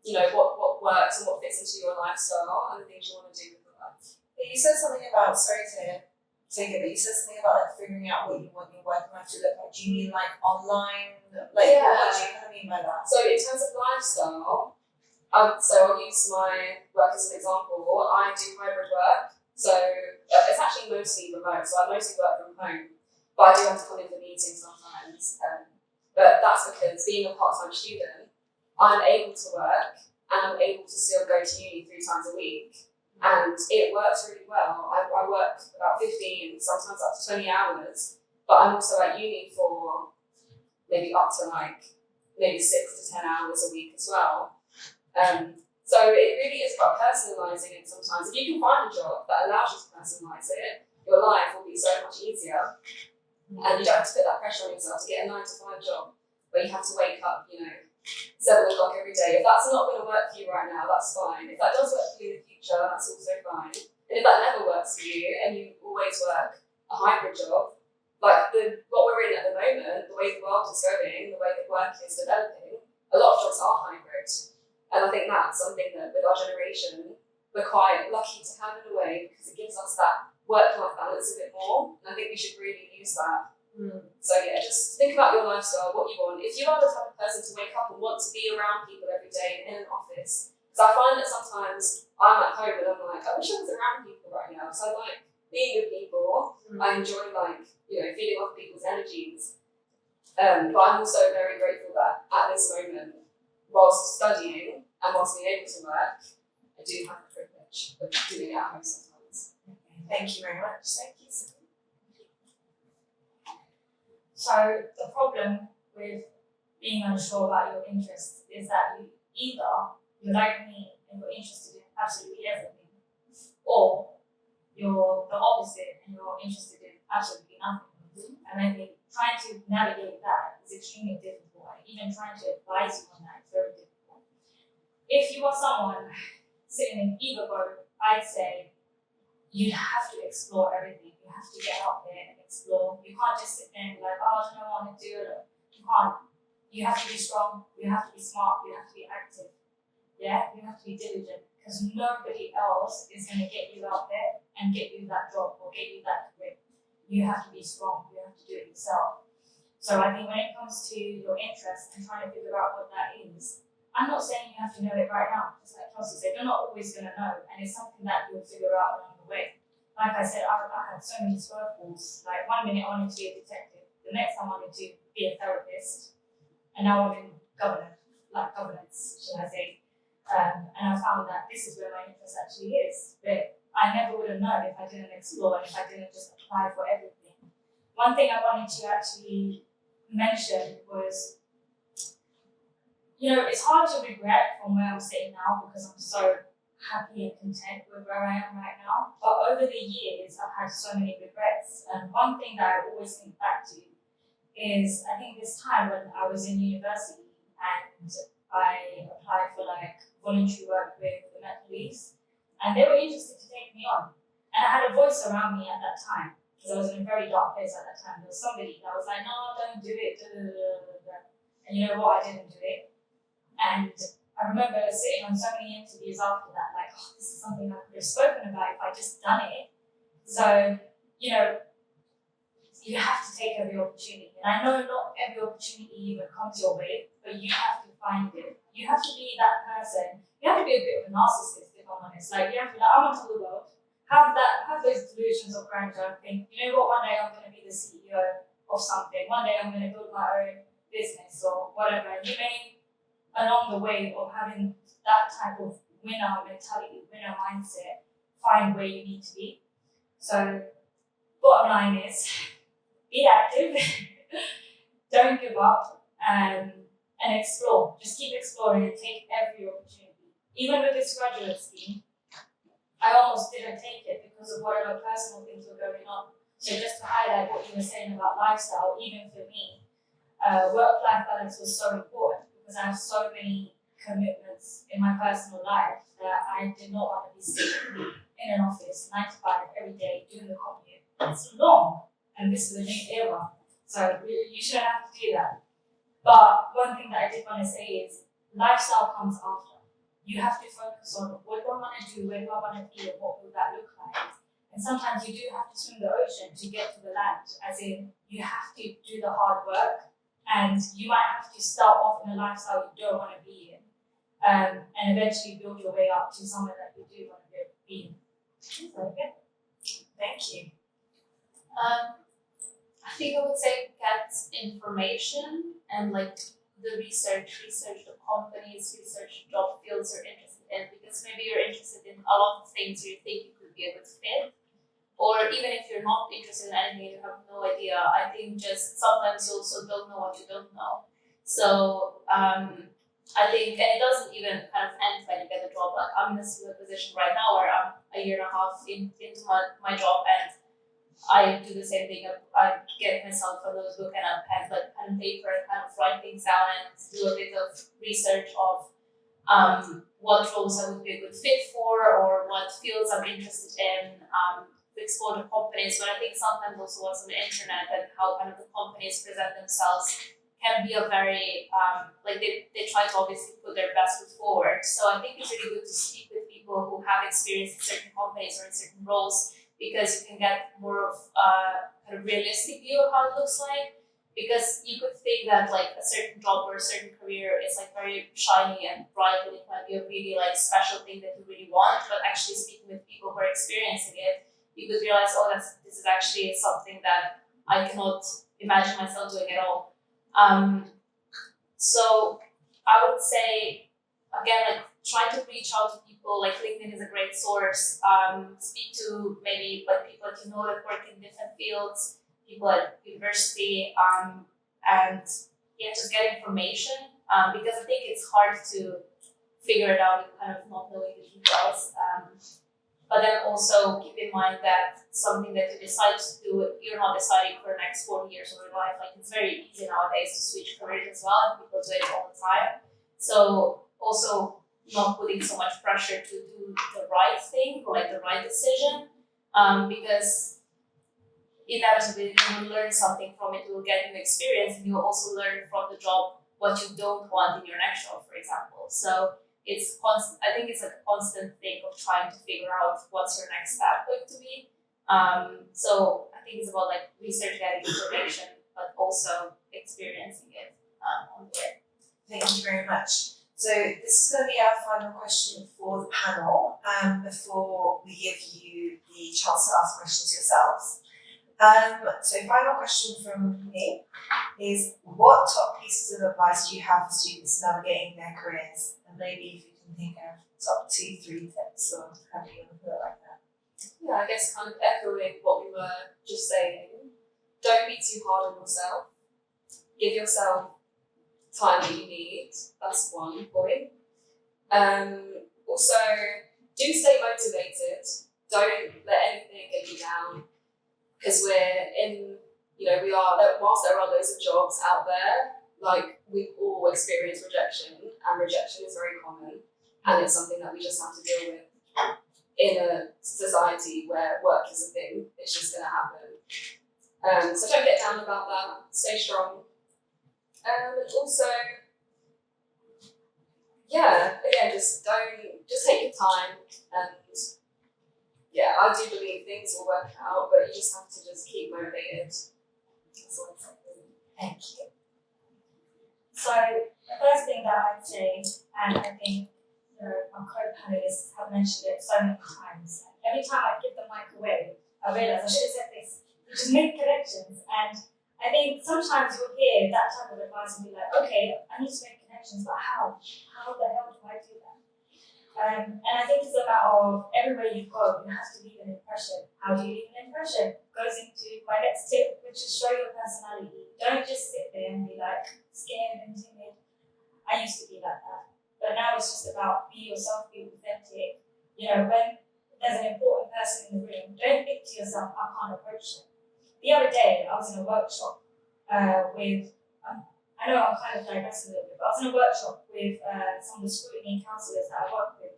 what works and what fits into your lifestyle and the things you want to do with your life. You said something about, sorry to take it, but you said something about like figuring out what you want your work life to look like. Do you mean like online? Like, what do you kind of mean by that? So in terms of lifestyle, so I'll use my work as an example. I do hybrid work, so it's actually mostly remote, so I mostly work from home, but I do have to come in for meetings sometimes. But that's because being a part-time student, I'm able to work and I'm able to still go to uni 3 times a week. And it works really well. I work about 15, sometimes up to 20 hours, but I'm also at uni for maybe up to maybe 6 to 10 hours a week as well. So it really is about personalising it sometimes. If you can find a job that allows you to personalise it, your life will be so much easier. And you don't have to put that pressure on yourself to get a 9-to-5 job where you have to wake up, 7 o'clock every day. If that's not going to work for you right now, that's fine. If that does work for you in the future, that's also fine. And if that never works for you and you always work a hybrid job, like what we're in at the moment, the way the world is going, the way that work is developing, a lot of jobs are hybrid. And I think that's something that with our generation, we're quite lucky to have in a way because it gives us that work-life balance a bit more. And I think we should really use that. So yeah, just think about your lifestyle, what you want. If you are the type of person to wake up and want to be around people every day in an office, because I find that sometimes I'm at home and I'm like, I wish I was around people right now because I like being with people. I enjoy feeding off people's energies. But I'm also very grateful that at this moment, whilst studying and whilst being able to work, I do have the privilege of doing it at home sometimes. Thank you very much. Thank you. So the problem with being unsure about your interests is that you're like me and you're interested in absolutely everything, or you're the opposite and you're interested in absolutely nothing. And I think trying to navigate that is extremely difficult. And even trying to advise you on that is very difficult. If you are someone sitting in either boat, I'd say you have to explore everything. You have to get out there and explore. You can't just sit there and be like, oh, I don't want to do it. You can't. You have to be strong. You have to be smart. You have to be active. Yeah, you have to be diligent because nobody else is going to get you out there and get you that job or get you that career. You have to be strong. You have to do it yourself. So I think when it comes to your interest and trying to figure out what that is, I'm not saying you have to know it right now. Just like Kelsey said, you're not always going to know, and it's something that you'll figure out along the way. Like I said, I had so many curveballs. Like 1 minute I wanted to be a detective, the next I wanted to be a therapist, and now I'm in governance, should I say. And I found that this is where my interest actually is. But I never would have known if I didn't explore and if I didn't just apply for everything. One thing I wanted to actually mention was, it's hard to regret from where I'm sitting now because I'm so happy and content with where I am right now. But over the years, I've had so many regrets. And one thing that I always think back to is, I think this time when I was in university and I applied for voluntary work with the Met Police, and they were interested to take me on. And I had a voice around me at that time because I was in a very dark place at that time. There was somebody that was like, no, don't do it. And you know what? I didn't do it. And I remember sitting on so many interviews after that, like, oh, this is something I could have spoken about if I just done it. So, you have to take every opportunity. And I know not every opportunity even comes your way, but you have to find it. You have to be that person. You have to be a bit of a narcissist, if I'm honest. Like, you have to be like, I want to the world. Have those delusions of grandeur. Think, you know what, one day I'm going to be the CEO of something. One day I'm going to build my own business or whatever. And you may, along the way of having that type of winner mentality, winner mindset, find where you need to be. So, bottom line is, be active, don't give up, and explore. Just keep exploring and take every opportunity. Even with this graduate scheme, I almost didn't take it because of whatever personal things were going on. So just to highlight what you were saying about lifestyle, even for me, work-life balance was so important because I have so many commitments in my personal life that I did not want to be sitting in an office 9 to 5 every day doing the commute. It's long, and this is a new era, so you shouldn't have to do that. But one thing that I did want to say is lifestyle comes after. You have to focus on what do I want to do, where do I want to be, and what will that look like. And sometimes you do have to swim the ocean to get to the land, as in you have to do the hard work, and you might have to start off in a lifestyle you don't want to be in, and eventually build your way up to somewhere that you do want to be in. So, yeah. Thank you. I think I would say get information and the research the companies, research job fields you're interested in, because maybe you're interested in a lot of things you think you could be a good fit, or even if you're not interested in anything, you have no idea. I think just sometimes you also don't know what you don't know. So I think, and it doesn't even kind of end when you get a job. Like I'm in a similar position right now where I'm a year and a half into my job, and I do the same thing. I get myself a notebook and a pen, like pen and paper, and kind of write things down and do a bit of research of what roles I would be a good fit for, or what fields I'm interested in, explore the companies. But I think sometimes also what's on the internet and how kind of the companies present themselves can be a very, like they try to obviously put their best foot forward. So I think it's really good to speak with people who have experience in certain companies or in certain roles, because you can get more of a kind of realistic view of how it looks like. Because you could think that like a certain job or a certain career is like very shiny and bright, and it might be a really like special thing that you really want. But actually speaking with people who are experiencing it, you could realize, oh, this is actually something that I cannot imagine myself doing at all. So I would say again, like try to reach out to people. Like LinkedIn is a great source. Speak to maybe like people that you know that work in different fields, people at university, and yeah, just get information, because I think it's hard to figure it out with kind of not knowing the details. But then also keep in mind that something that you decide to do, you're not deciding for the next 40 years of your life. Like it's very easy nowadays to switch careers as well, and people do it all the time. So also not putting so much pressure to do the right thing or like the right decision, because inevitably you will learn something from it, you will get new experience, and you will also learn from the job what you don't want in your next job, for example. So it's constant. I think it's like a constant thing of trying to figure out what's your next step going to be. So I think it's about like research, getting information, but also experiencing it on the way. Thank you very much. So this is going to be our final question for the panel, before we give you the chance to ask questions yourselves. So final question from me is, what top pieces of advice do you have for students navigating their careers? And maybe if you can think of top 2-3 tips, or how do you want to put it like that? Yeah, I guess kind of echoing what we were just saying. Don't be too hard on yourself. Give yourself time that you need. That's one point. Also, do stay motivated. Don't let anything get you down. Because we're in, whilst there are loads of jobs out there, like we've all experienced rejection, and rejection is very common, and it's something that we just have to deal with in a society where work is a thing. It's just going to happen. So don't get down about that. Stay strong. And also, again, just take your time, and yeah, I do believe things will work out, but you just have to just keep motivated. That's all I'm saying. Thank you. So the first thing that I'd say, and I think my co-panelists have mentioned it so many times, every time I give the mic away, I realise I should have said this, just make connections. And I think sometimes you'll hear that type of advice and be like, okay, I need to make connections, but how? How the hell do I do that? And I think it's a matter of everywhere you go, you have to leave an impression. How do you leave an impression? Goes into my next tip, which is show your personality. Don't just sit there and be like scared and timid. I used to be like that, but now it's just about be yourself, be authentic. When there's an important person in the room, don't think to yourself, I can't approach them. The other day, I was in a workshop with. I know I'm kind of digressing a little bit, but I was in a workshop with some of the scrutiny counsellors that I work with,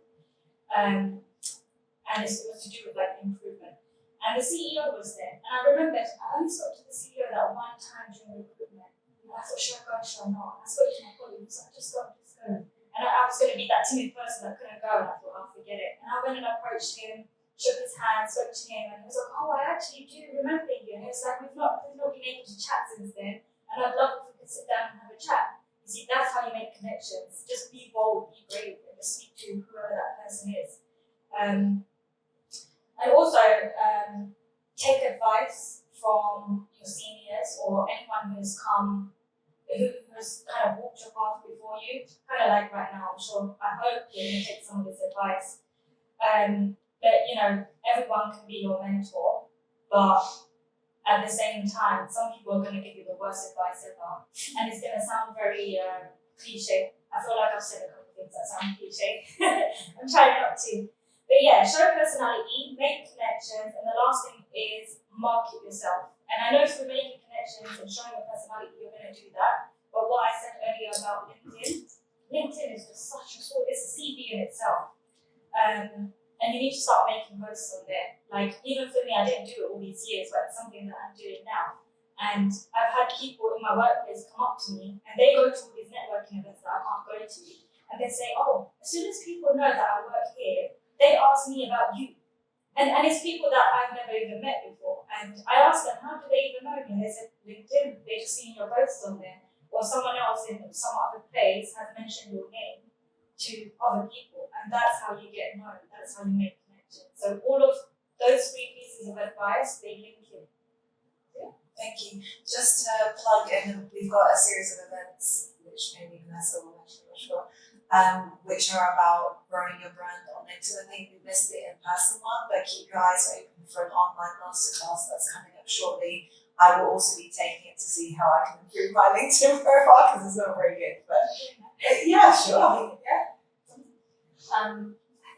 and it was to do with like improvement. And the CEO was there, and I remembered I only spoke to the CEO that one time during recruitment. And I thought, should I go, should I not? And I spoke to my colleagues, like, just go. And I was going to be that timid person that couldn't go, and I thought, I'll forget it. And I went and approached him, shook his hand, spoke to him, and he was like, oh, I actually do remember you. And he was like, we've not been able to chat since then. And I'd love if we could sit down and have a chat. You see, that's how you make connections. Just be bold, be brave, and just speak to whoever that person is. And also, take advice from your seniors or anyone who has kind of walked your path before you. Kind of like right now, I hope you're going to take some of this advice. But everyone can be your mentor, but at the same time, some people are going to give you the worst advice ever. And it's going to sound very cliche. I feel like I've said a couple of things that sound cliche. I'm trying not to. But yeah, show personality, make connections, and the last thing is market yourself. And I know through making connections and showing your personality, you're going to do that. But what I said earlier about LinkedIn is just such a tool. It's a CV in itself. And you need to start making posts on there. Like, even for me, I didn't do it all these years, but it's something that I'm doing now. And I've had people in my workplace come up to me, and they go to all these networking events that I can't go to, and they say, oh, as soon as people know that I work here, they ask me about you. And it's people that I've never even met before. And I asked them, how do they even know me? And they said, LinkedIn, they just seen your posts on there. Or someone else in some other place has mentioned your name to other people. And that's how you get known. That's how you make connections. So all of those 3 pieces of advice, they link in. Thank you. Just to plug in, we've got a series of events, which maybe Vanessa will mention, I'm not sure, which are about growing your brand on LinkedIn. I think we missed the in-person one, but keep your eyes open for an online masterclass that's coming up shortly. I will also be taking it to see how I can improve my LinkedIn profile because it's not very good. But yeah, sure. Yeah. I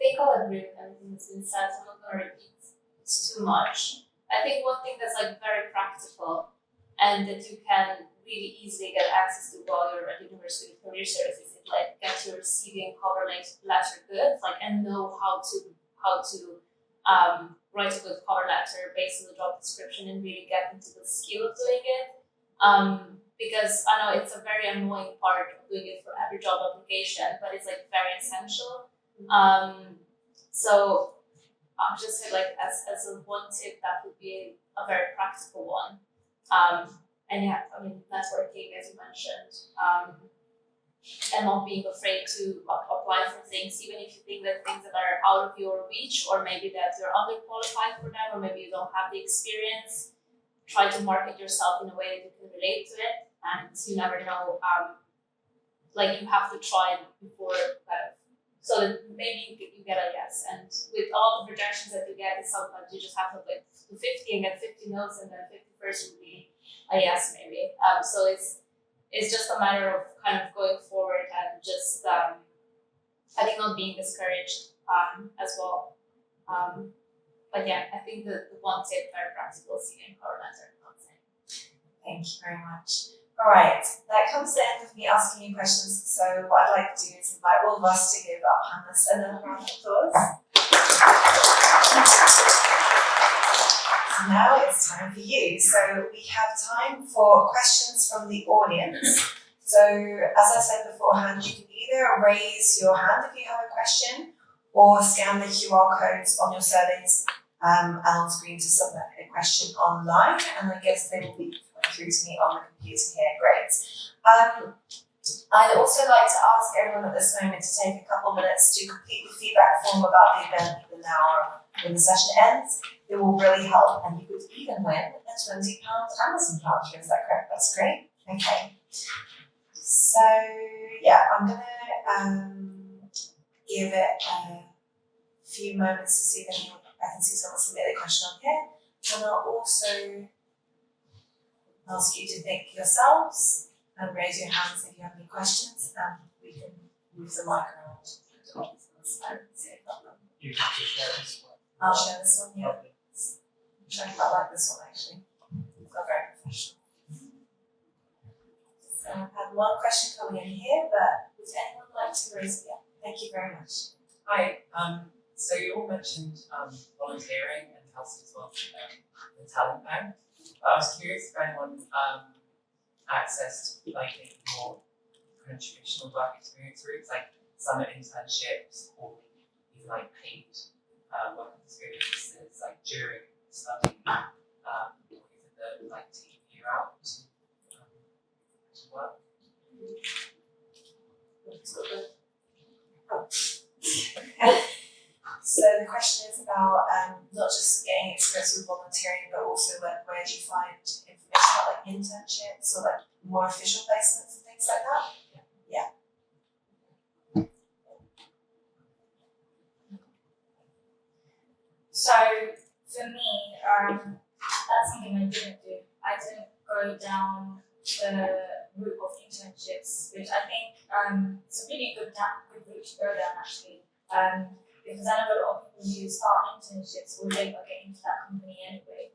think I'll agree with everything that's been said. So I'm not going to repeat it's too much. I think one thing that's like very practical and that you can really easily get access to while you're at university with career services is like get your CV and cover letter good, like, and know how to write a good cover letter based on the job description and really get into the skill of doing it. Because I know it's a very annoying part of doing it for every job application, but it's like very essential. So I'll just say, like, as a one tip, that would be a very practical one. And yeah, I mean, networking, as you mentioned, and not being afraid to apply for things, even if you think that things that are out of your reach, or maybe that you're underqualified for them, or maybe you don't have the experience. Try to market yourself in a way that you can relate to it, and you never know. Like, you have to try before so that maybe you get a yes. And with all the projections that you get, sometimes you just have to like do 50 and get 50 no's, and then 51st would be a yes maybe. So it's just a matter of kind of going forward and just I think not being discouraged as well. But yeah, I think the one tip, very practical, CV and cover letter. Thank you very much. All right, that comes to the end of me asking you questions. So what I'd like to do is invite all of us to give our panelists another round of applause. So now it's time for you. So we have time for questions from the audience. So as I said beforehand, you can either raise your hand if you have a question, or scan the QR codes on your surveys and on screen to submit a question online, and I guess they will be coming through to me on the computer here. Great. I'd also like to ask everyone at this moment to take a couple minutes to complete the feedback form about the event either now or when the session ends. It will really help, and you could even win a £20 Amazon voucher. Is that correct? That's great. Okay. So yeah, I'm gonna give it a few moments to see if anyone. I can see someone submit a question on here, and I'll also ask you to think yourselves and raise your hands if you have any questions, and we can move the mic around. You can just share this one. I'll share this one, yeah. Lovely. I quite like this one actually. It's not very professional. So I've had one question coming in here, but would anyone like to raise it? Yeah, thank you very much. Hi, so you all mentioned volunteering and Kelsey as well, the talent bank. I was curious if anyone accessed like maybe more kind of traditional work experience routes, like summer internships or even like paid work experiences, like during study, or even the like taking a year out to work. So the question is about not just getting experience with volunteering, but also like where do you find information about like internships or like more official placements and things like that? Yeah. So for me, that's something I didn't do. I didn't go down the route of internships, which I think it's a really good route to go down actually. because I know a lot of people who start internships will never get into that company anyway.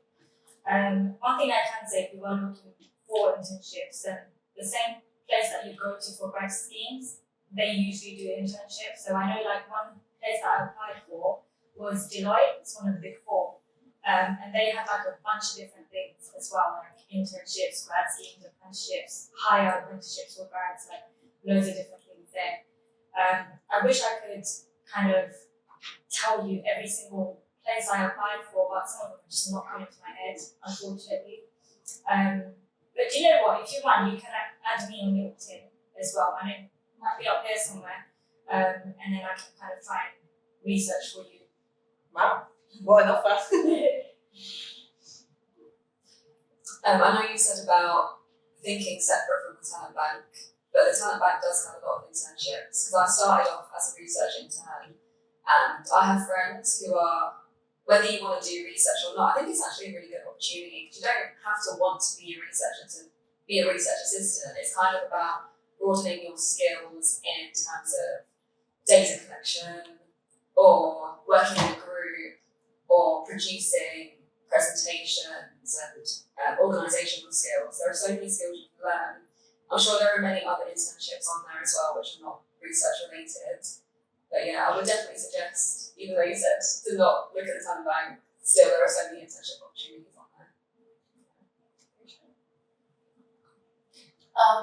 One thing I can say, if you are looking for internships, then the same place that you go to for grad schemes, they usually do internships. So I know like one place that I applied for was Deloitte, it's one of the big four. And they have like a bunch of different things as well, like internships, grad schemes, apprenticeships, higher apprenticeships for grads, like loads of different things there. I wish I could kind of tell you every single place I applied for, but some of them are just not coming to my head, unfortunately. But do you know what? If you want, you can add me on LinkedIn as well. My name might be up there somewhere, and then I can kind of try and research for you. Wow, what an offer. I know you said about thinking separate from the talent bank, but the talent bank does have a lot of internships, because I started off as a research intern, and I have friends who are, whether you want to do research or not, I think it's actually a really good opportunity, because you don't have to want to be a researcher to be a research assistant. It's kind of about broadening your skills in terms of data collection, or working in a group, or producing presentations and organisational skills. There are so many skills you can learn. I'm sure there are many other internships on there as well, which are not research related. But yeah, I would definitely suggest, even though you said to not look at the talent bank, still there are so many internship opportunities on there.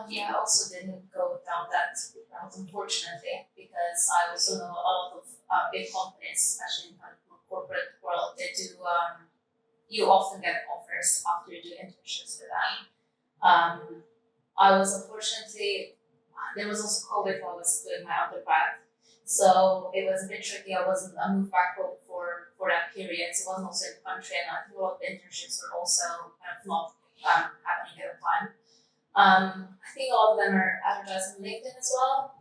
Yeah, I also didn't go down that route, unfortunately, because I also know a lot of big companies, especially in kind of corporate world, they do. You often get offers after you do internships with them. I was unfortunately, there was also COVID while I was doing my undergrad, so it was a bit tricky. I moved back home for that period, so I wasn't also in the country, and I think a lot of the internships were also kind of not happening at the time. I think a lot of them are advertised on LinkedIn as well,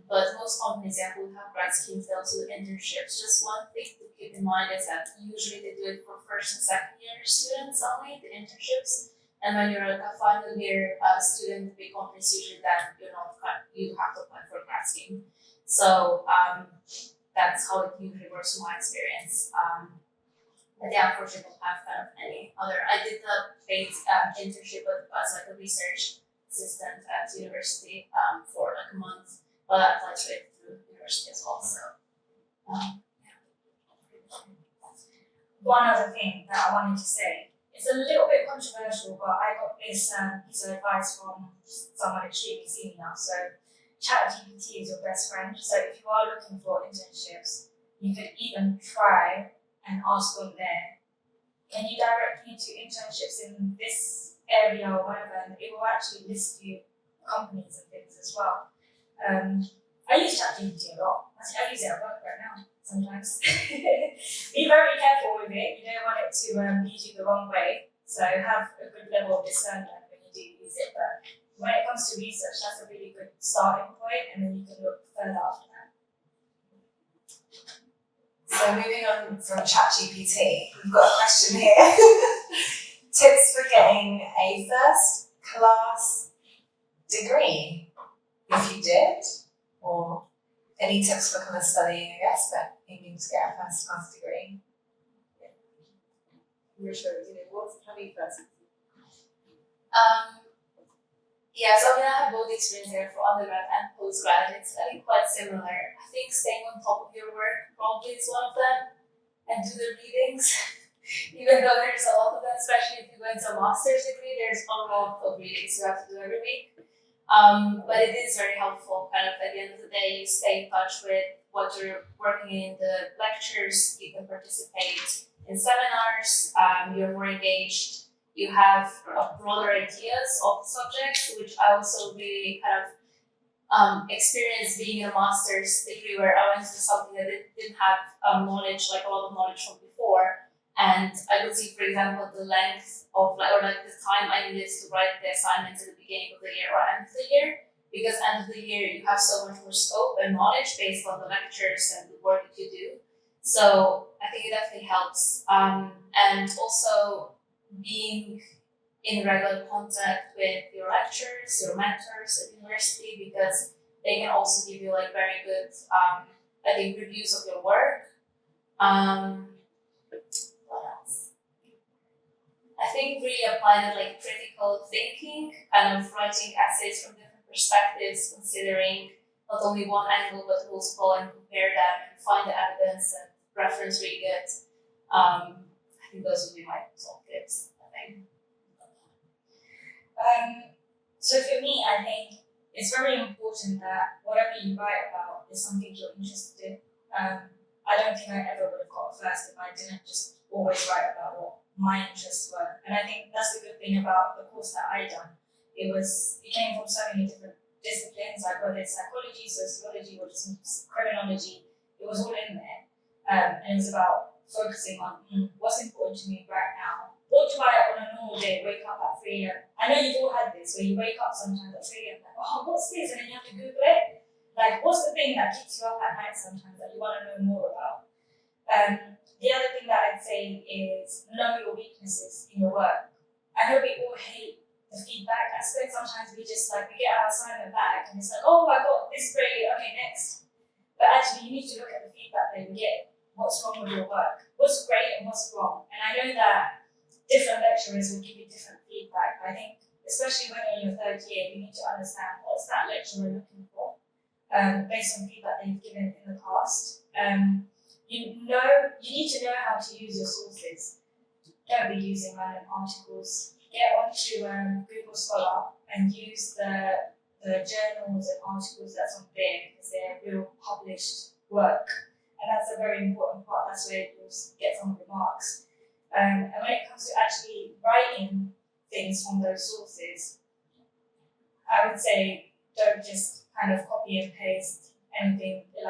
but most companies who have grad schemes, they also do internships. Just one thing to keep in mind is that usually they do it for first and second year students only, the internships. And when you're a final year student, big companies usually then you have to apply for a grad scheme. So that's how it usually works from my experience. But yeah, unfortunately, I don't have kind of any other. I did the paid internship as like a research assistant at university for like a month, but I applied straight through university as well. So yeah. One other thing that I wanted to say, it's a little bit controversial, but I got this piece of advice from someone extremely senior. So ChatGPT is your best friend. So if you are looking for internships, you could even try and ask them there, can you direct me to internships in this area or whatever, and it will actually list you companies and things as well. I use ChatGPT a lot. I use it at work right now sometimes. Be very careful with it. You don't want it to lead you the wrong way. So have a good level of discernment when you do use it. But when it comes to research, that's a really good starting point, and then you can look further after that. So moving on from ChatGPT, we've got a question here. Tips for getting a first class degree, if you did, or any tips for kind of studying, I guess, but aiming to get a first class degree. Richard, what's having first? Yeah, so I have both experience there for undergrad and postgrad, and it's quite similar. I think staying on top of your work probably is one of them, and do the readings. Even though there's a lot of them, especially if you go into a master's degree, there's a lot of readings you have to do every week. But it is very helpful, kind of at the end of the day, you stay in touch with what you're working in the lectures, you can participate in seminars, you're more engaged. You have broader ideas of the subjects, which I also really kind of experienced being in a master's degree where I went into something that didn't have knowledge, like a lot of knowledge from before. And I could see, for example, the length of the time I needed to write the assignments at the beginning of the year or end of the year. Because end of the year, you have so much more scope and knowledge based on the lectures and the work that you do. So I think it definitely helps. And also, being in regular contact with your lecturers, your mentors at university, because they can also give you like very good I think reviews of your work. What else? I think really applying it like critical thinking, kind of writing essays from different perspectives, considering not only one angle but multiple, and compare them and find the evidence and reference read it. I think those would be my top tips, I think. So for me, I think it's very important that whatever you write about is something you're interested in. I don't think I ever would have got first if I didn't just always write about what my interests were. And I think that's the good thing about the course that I done. It came from so many different disciplines, like whether it's psychology, sociology, or just criminology. It was all in there. And it was about focusing on what's important to me right now. What do I, on a normal day, wake up at 3 a.m.? I know you've all had this, where you wake up sometimes at 3 a.m. like, oh, what's this? And then you have to Google it. Like, what's the thing that keeps you up at night sometimes that you want to know more about? The other thing that I'd say is know your weaknesses in your work. I know we all hate the feedback aspect. Sometimes we just we get our assignment back and it's like, oh, I got this grade, okay, next. But actually, you need to look at the feedback that you get. What's wrong with your work? What's great and what's wrong? And I know that different lecturers will give you different feedback. I think, especially when you're in your third year, you need to understand what's that lecturer looking for, based on feedback they've given in the past. You need to know how to use your sources. Don't be using random articles. Get onto Google Scholar and use the journals and articles that's on there because they're real published work. And that's a very important part. That's where you'll get some of the marks. And when it comes to actually writing things from those sources, I would say don't just kind of copy and paste anything. You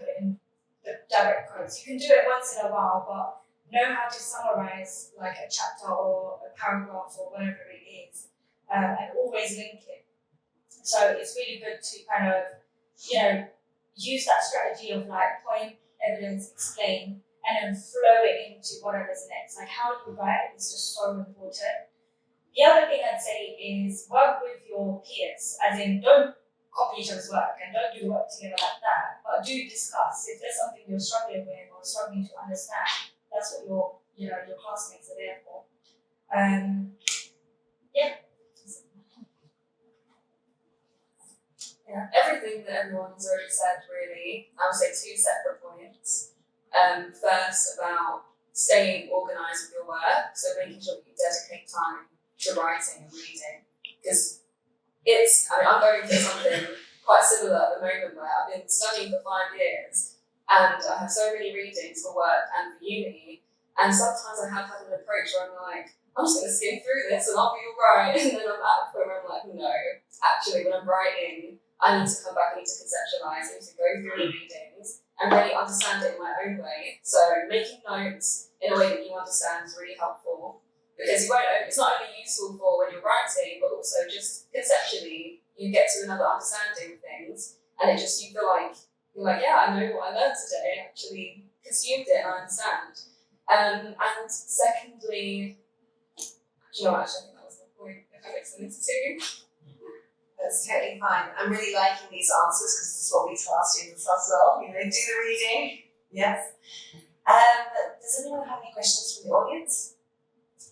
put it in the direct quotes. You can do it once in a while, but know how to summarize like a chapter or a paragraph or whatever it is, and always link it. So it's really good to kind of, use that strategy of point, evidence, explain, and then flow it into whatever's next. Like how you write is just so important. The other thing I'd say is work with your peers, as in don't copy each other's work and don't do work together like that, but do discuss. If there's something you're struggling with or struggling to understand, that's what your classmates are there for. Yeah, everything that everyone has already said, really. I would say two separate points. First, about staying organised with your work, so making sure that you dedicate time to writing and reading. Because I'm going through something quite similar at the moment where I've been studying for 5 years and I have so many readings for work and for uni, and sometimes I have had an approach where I'm like, I'm just going to skim through this and I'll be alright, and then I'm at a point where I'm like, no, actually when I'm writing, I need to come back, I need to conceptualise, I need to go through the readings and really understand it in my own way. So making notes in a way that you understand is really helpful, because it's not only useful for when you're writing, but also just conceptually, you get to another understanding of things, and you feel like, you're like, yeah, I know what I learned today, I actually consumed it and I understand. And secondly, actually I think that was the point, if that makes sense too. That's totally fine. I'm really liking these answers because this is what we tell our students as well. Do the reading. Yes. Does anyone have any questions from the audience?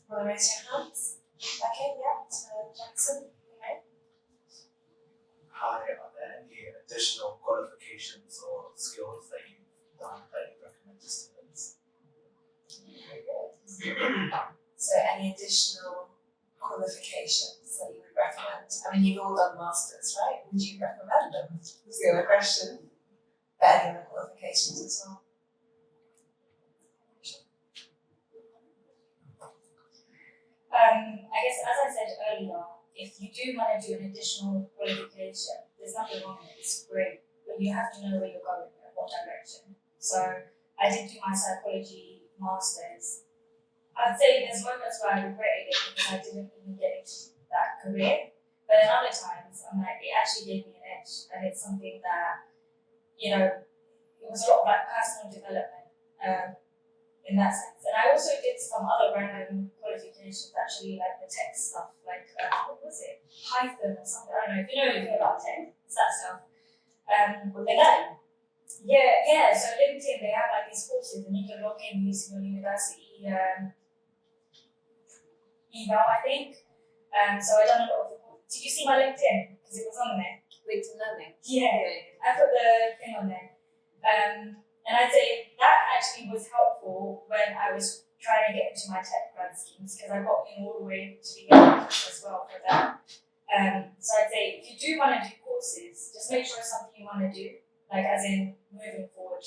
Want to raise your hands? Okay, yeah. Jackson. Okay. Hi, are there any additional qualifications or skills that you've done that you recommend to students? Very good. So any additional qualifications that you would recommend? I mean, you've all done masters, right? Would you recommend them? That's the other question. But any other qualifications as well? I guess as I said earlier, if you do want to do an additional qualification, there's nothing wrong with it, it's great, but you have to know where you're going and what direction. So I did do my psychology masters. I'd say there's moments where I regretted it because I didn't even get into that career, but then other times I'm like, it actually gave me an edge, and it's something that, it was a lot of personal development in that sense. And I also did some other random qualifications, actually, like the tech stuff, what was it? Python or something. I don't know if you know anything about tech, it's that stuff. Yeah. So LinkedIn, they have like these courses, and you can log in using your university email, I think. So I done a lot of the courses. Did you see my LinkedIn? Because it was on there. LinkedIn Learning. Yeah, I put the thing on there. And I'd say that actually was helpful when I was trying to get into my tech grad schemes, because I got in all the way to the end as well for that. So I'd say if you do want to do courses, just make sure it's something you want to do, like as in moving forward.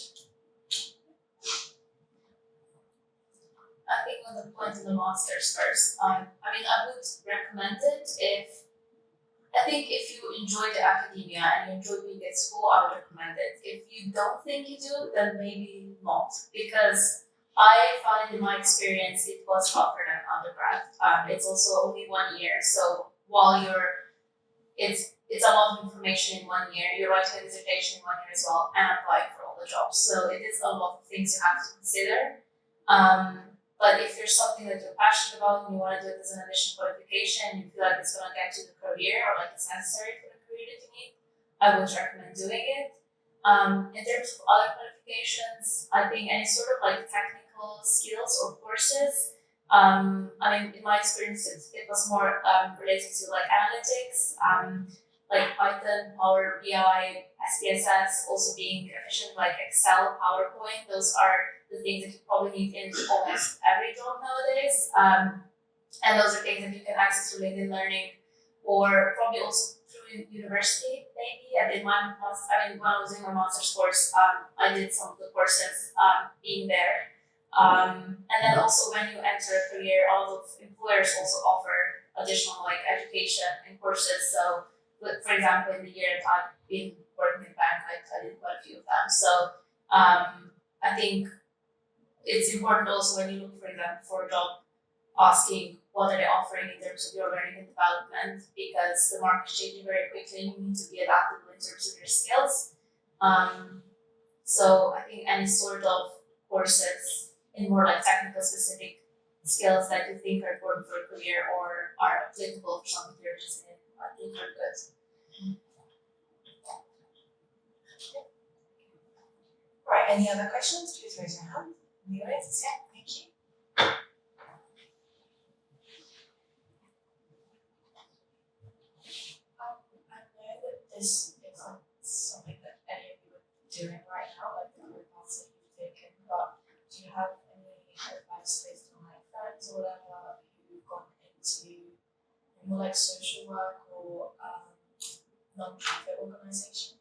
I think on the point of the masters first, I would recommend it if you enjoy the academia and you enjoy being at school, I would recommend it. If you don't think you do, then maybe not, because I found in my experience it was tougher than undergrad. It's also only 1 year, so while it's a lot of information in 1 year. You're writing a dissertation in 1 year as well and applying for all the jobs. So it is a lot of things you have to consider. But if there's something that you're passionate about and you want to do it as an additional qualification and you feel like it's going to get you the career or like it's necessary for the career that you need, I would recommend doing it. In terms of other qualifications, I think any sort of like technical skills or courses, in my experience, it was more related to like analytics, like Python, Power BI, SPSS, also being efficient, like Excel, PowerPoint. Those are the things that you probably need in almost every job nowadays. And those are things that you can access through LinkedIn Learning or probably also through university, maybe. I did when I was doing my master's course, I did some of the courses being there. And then also when you enter a career, a lot of employers also offer additional like education and courses. So, for example, in the year that I've been working in bank, I did quite a few of them. So I think it's important also when you look, for example, for a job, asking what are they offering in terms of your learning and development, because the market is changing very quickly and you need to be adaptable in terms of your skills. So I think any sort of courses in more like technical specific skills that you think are important for a career or are applicable for something you're interested in, I think are good. Right, any other questions? Please raise your hand. In the audience, yeah, thank you. I know that this isn't something that any of you are doing right now, like the career paths that you've taken, but do you have any advice based on like friends or whatever who've gone into more like social work or non-profit organisations?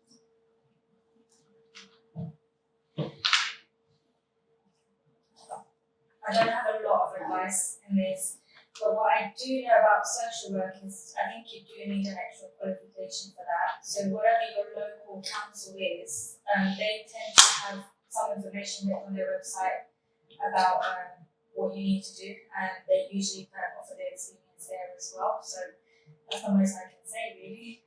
I don't have a lot of advice in this, but what I do know about social work is I think you do need an extra qualification for that. So whatever your local council is, they tend to have some information written on their website about what you need to do, and they usually kind of offer their experience there as well. So that's the most I can say, really.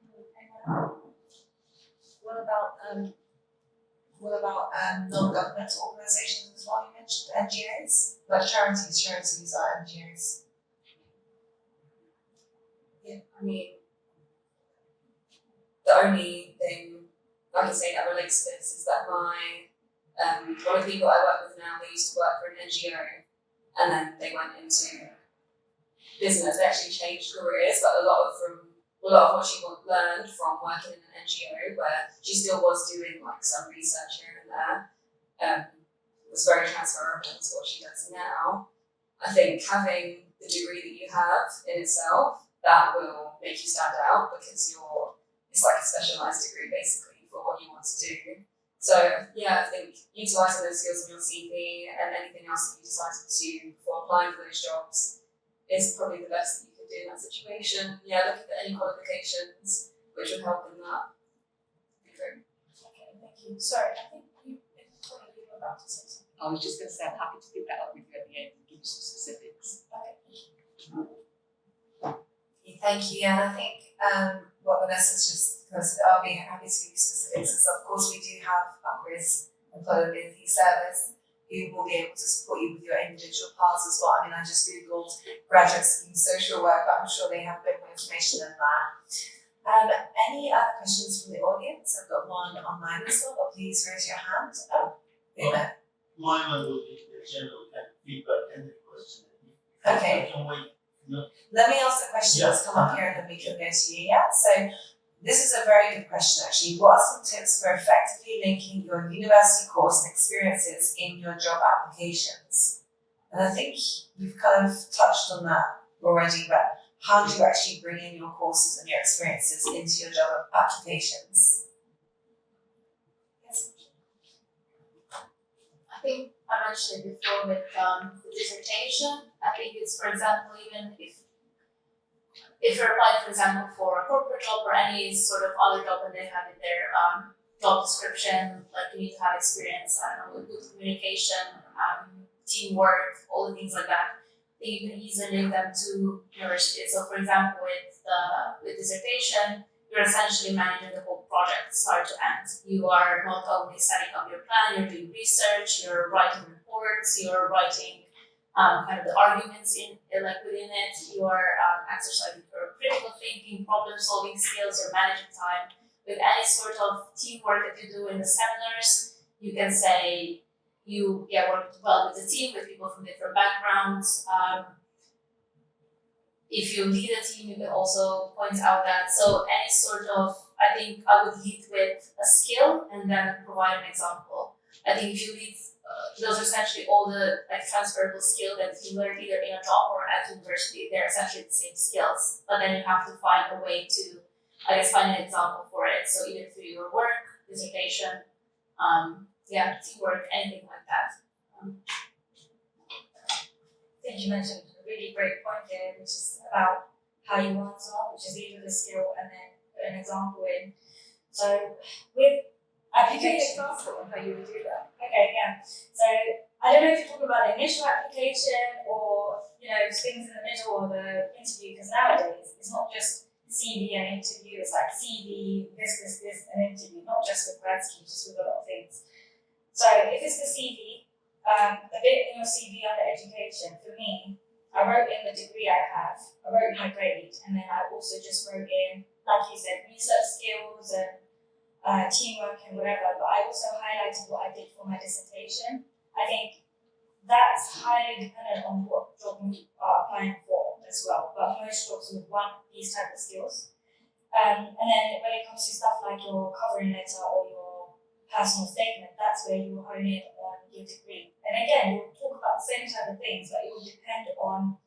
What about non-governmental organisations as well? You mentioned NGOs, like charities. Charities are NGOs. Yeah, I mean, the only thing I can say that relates to this is that one of the people I work with now, they used to work for an NGO and then they went into business. They actually changed careers, but a lot of what she learned from working in an NGO, where she still was doing like some research here and there, was very transferable to what she does now. I think having the degree that you have in itself, that will make you stand out because it's like a specialised degree basically for what you want to do. So yeah, I think utilising those skills in your CV and anything else that you decide to pursue before applying for those jobs is probably the best that you could do in that situation. Yeah, look at any qualifications which would help in that. Okay, thank you. Sorry, I think you were about to say something. I was just going to say I'm happy to pick that up with you at the end and give you some specifics. Thank you. Yeah, and I think what Vanessa's just kind of said, I'll be happy to give you specifics. Is of course we do have a careers employability service who will be able to support you with your individual paths as well. I mean, I just googled graduate scheme social work, but I'm sure they have a bit more information than that. Any other questions from the audience? I've got one online as well, but please raise your hand. Oh, Uma. Mine will be a general kind of feedback and the question. Okay. I can wait. No. Let me ask the question that's come up here and then we can go to you. Yeah. So this is a very good question actually. What are some tips for effectively linking your university course and experiences in your job applications? And I think you've kind of touched on that already, but how do you actually bring in your courses and your experiences into your job applications? Yes. I think I mentioned it before with the dissertation. I think it's, for example, even if you're applying, for example, for a corporate job or any sort of other job and they have in their job description, like you need to have experience, I don't know, with good communication, teamwork, all the things like that. I think you can easily link them to university. So, for example, with dissertation, you're essentially managing the whole project, start to end. You are not only setting up your plan, you're doing research, you're writing reports, you're writing kind of the arguments within it. You are exercising your critical thinking, problem solving skills, you're managing time. With any sort of teamwork that you do in the seminars, you can say you work well with the team, with people from different backgrounds. If you lead a team, you can also point out that. So any sort of, I think I would lead with a skill and then provide an example. I think if you lead, those are essentially all the transferable skills that you learn either in a job or at university. They're essentially the same skills, but then you have to find a way to, find an example for it. So either through your work, dissertation, teamwork, anything like that. I think you mentioned a really great point there, which is about how you answer, which is lead with a skill and then put an example in. So with application example of how you would do that. Okay, yeah. So I don't know if you're talking about the initial application or things in the middle of the interview, because nowadays it's not just CV and interview, it's like CV, this, and interview, not just with grad schemes, just with a lot of things. So if it's the CV, the bit in your CV under education, for me, I wrote in the degree I have, I wrote my grade, and then I also just wrote in, like you said, research skills and teamwork and whatever, but I also highlighted what I did for my dissertation. I think that's highly dependent on what job you are applying for as well, but most jobs would want these type of skills. And then when it comes to stuff like your covering letter or your personal statement, that's where you will hone in on your degree. And again, you'll talk about the same type of things, but it will depend on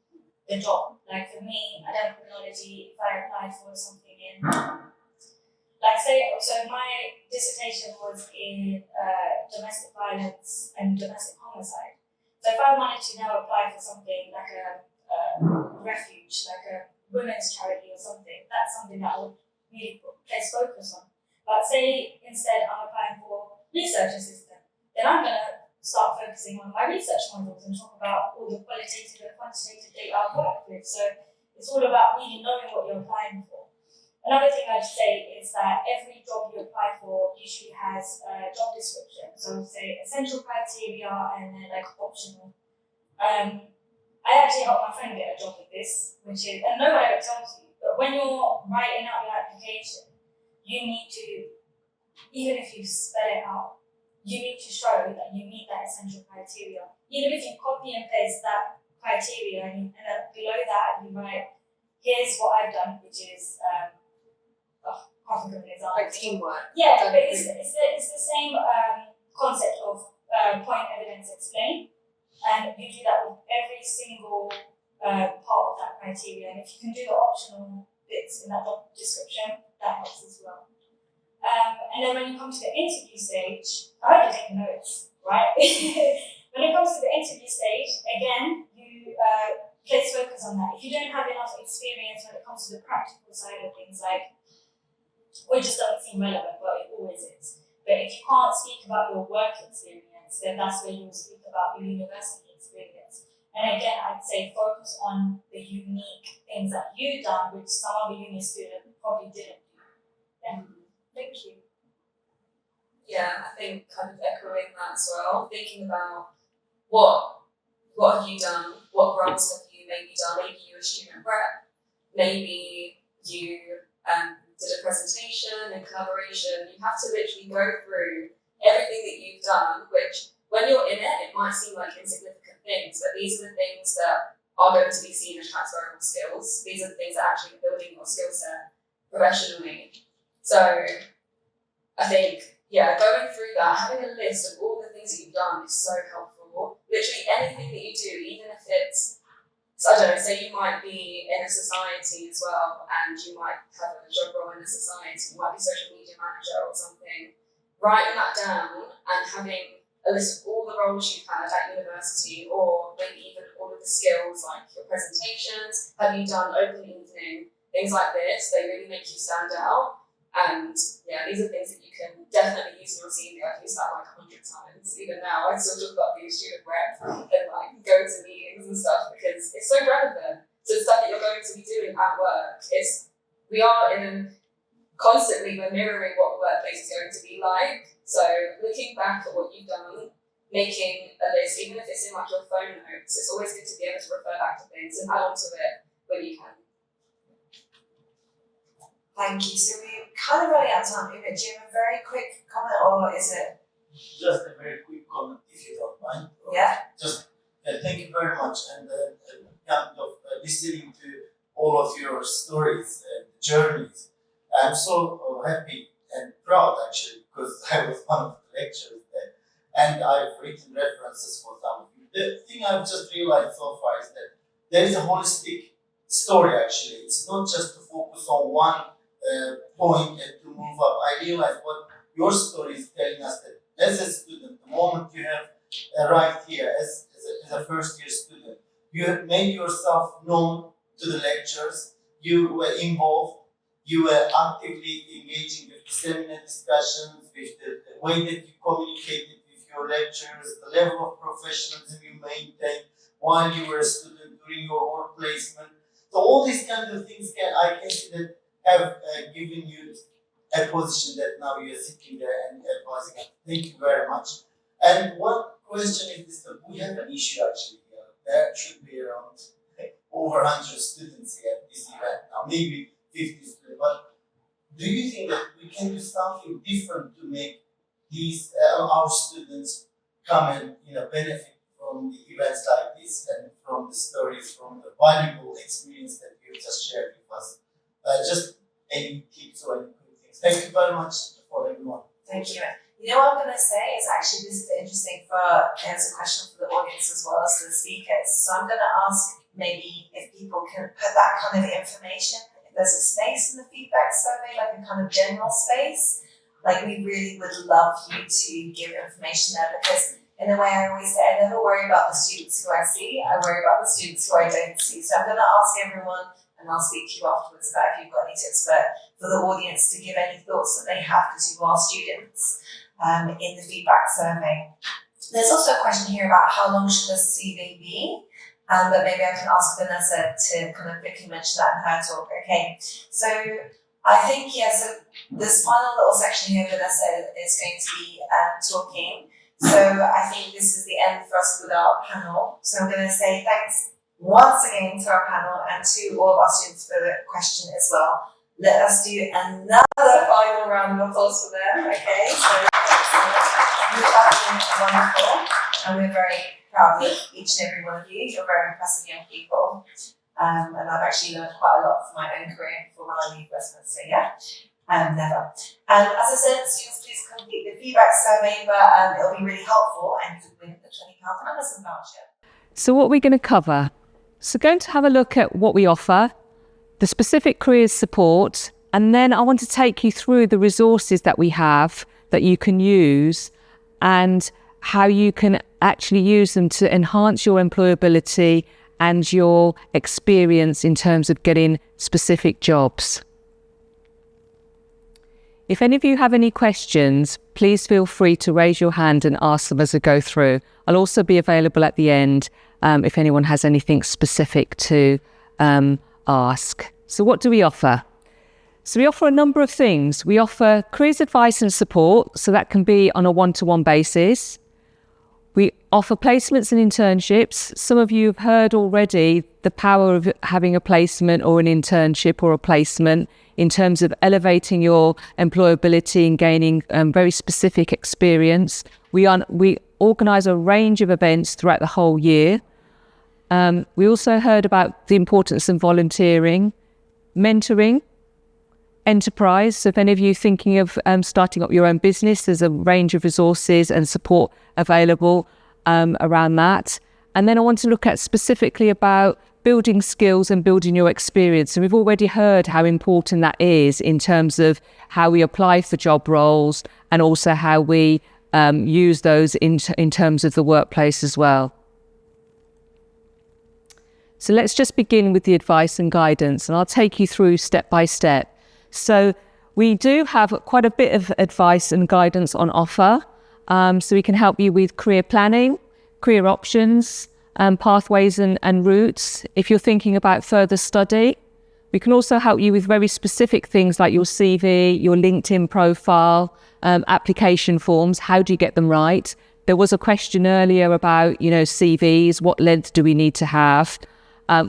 the job. Like for me, I done criminology. If I applied for something in, so my dissertation was in domestic violence and domestic homicide. So if I wanted to now apply for something like a refuge, like a women's charity or something, that's something that I would really place focus on. But say instead I'm applying for research assistant, then I'm going to start focusing on my research modules and talk about all the qualitative and quantitative data I've worked with. So it's all about really knowing what you're applying for. Another thing I'd say is that every job you apply for usually has a job description. So say essential criteria and then optional. I actually helped my friend get a job with this, which is, and no one ever tells you, but when you're writing out your application, you need to, even if you spell it out, you need to show that you meet that essential criteria. Even if you copy and paste that criteria and then below that you write, here's what I've done, which is, I can't think of an example. Like teamwork. Yeah, but it's the same concept of point, evidence, explain. And you do that with every single part of that criteria. And if you can do the optional bits in that job description, that helps as well. And then when you come to the interview stage, I hope you're taking notes, right? When it comes to the interview stage, again, you place focus on that. If you don't have enough experience when it comes to the practical side of things, or it just doesn't seem relevant, but it always is. But if you can't speak about your work experience, then that's where you'll speak about your university experience. And again, I'd say focus on the unique things that you've done, which some other uni student probably didn't do. Yeah. Thank you. Yeah, I think kind of echoing that as well, thinking about what have you done, what roles have you maybe done, maybe you were a student rep, maybe you did a presentation and collaboration. You have to literally go through everything that you've done, which when you're in it might seem like insignificant things, but these are the things that are going to be seen as transferable skills. These are the things that are actually building your skill set professionally. So I think, going through that, having a list of all the things that you've done is so helpful. Literally anything that you do, even if it's, I don't know, say you might be in a society as well, and you might have a job role in a society, you might be social media manager or something, writing that down and having a list of all the roles you've had at university, or maybe even all of the skills like your presentations, have you done open evening, things like this, they really make you stand out. And these are things that you can definitely use in your CV. I've used that like 100 times. Even now, I still talk about being a student rep and like go to meetings and stuff because it's so relevant to stuff that you're going to be doing at work. Constantly we're mirroring what the workplace is going to be like. So looking back at what you've done, making a list, even if it's in like your phone notes, it's always good to be able to refer back to things and add on to it when you can. Thank you. So we're kind of running out of time here, but do you have a very quick comment, or is it? Just a very quick comment, if you don't mind. Yeah. Just thank you very much, and kind of listening to all of your stories and journeys. I'm so happy and proud actually, because I was one of the lecturers there, and I've written references for some of you. The thing I've just realized so far is that there is a holistic story actually. It's not just to focus on one point and to move up. I realize what your story is telling us, that as a student, the moment you have arrived here as a first year student, you have made yourself known to the lecturers, you were involved, you were actively engaging with seminar discussions, with the way that you communicated with your lecturers, the level of professionalism you maintained while you were a student during your work placement. So all these kinds of things I can see that have given you a position that now you are sitting there and advising. Thank you very much. And one question is this: that we have an issue actually here. There should be around over 100 students here at this event now, maybe 50 students. But do you think that we can do something different to make these our students come and benefit from the events like this and from the stories, from the valuable experience that you just shared with us? Just any tips or any good things. Thank you very much for everyone. Thank you. You know what I'm going to say is actually this is interesting as a question for the audience as well as the speakers. So I'm going to ask maybe if people can put that kind of information, if there's a space in the feedback survey, like a kind of general space, like we really would love you to give information there, because in a way I always say I never worry about the students who I see, I worry about the students who I don't see. So I'm going to ask everyone, and I'll speak to you afterwards about if you've got any tips, but for the audience to give any thoughts that they have, because you are students, in the feedback survey. There's also a question here about how long should a CV be, but maybe I can ask Vanessa to kind of quickly mention that in her talk. Okay, so I think, so this final little section here, Vanessa is going to be talking. So I think this is the end for us with our panel. So I'm going to say thanks once again to our panel and to all of our students for the question as well. Let us do another final round of applause for them, okay? So you have been wonderful, and we're very proud of each and every one of you. You're very impressive young people. And I've actually learned quite a lot from my own career before when I leave Westminster, never. As I said, students, please complete the feedback survey, but it'll be really helpful and you could win the £20 Amazon voucher. So what we're going to cover, so going to have a look at what we offer, the specific careers support, and then I want to take you through the resources that we have that you can use and how you can actually use them to enhance your employability and your experience in terms of getting specific jobs. If any of you have any questions, please feel free to raise your hand and ask them as I go through. I'll also be available at the end if anyone has anything specific to ask. So what do we offer? So we offer a number of things. We offer careers advice and support, so that can be on a one-to-one basis. We offer placements and internships. Some of you have heard already the power of having a placement or an internship or a placement in terms of elevating your employability and gaining very specific experience. We organise a range of events throughout the whole year. We also heard about the importance of volunteering, mentoring, enterprise. So if any of you are thinking of starting up your own business, there's a range of resources and support available around that. And then I want to look at specifically about building skills and building your experience. And we've already heard how important that is in terms of how we apply for job roles and also how we use those in terms of the workplace as well. So let's just begin with the advice and guidance, and I'll take you through step by step. So we do have quite a bit of advice and guidance on offer. So we can help you with career planning, career options, pathways and routes. If you're thinking about further study, we can also help you with very specific things like your CV, your LinkedIn profile, application forms. How do you get them right? There was a question earlier about, CVs, what length do we need to have?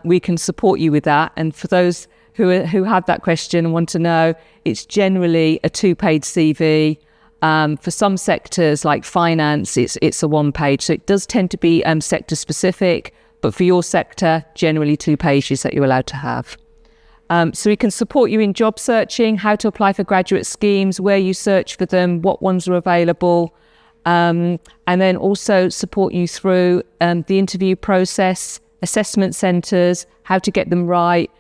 We can support you with that. And for those who had that question and want to know, it's generally a 2-page CV. For some sectors like finance, it's a 1-page. So it does tend to be sector specific, but for your sector, generally 2 pages that you're allowed to have. So we can support you in job searching, how to apply for graduate schemes, where you search for them, what ones are available, and then also support you through the interview process, assessment centres, how to get them right,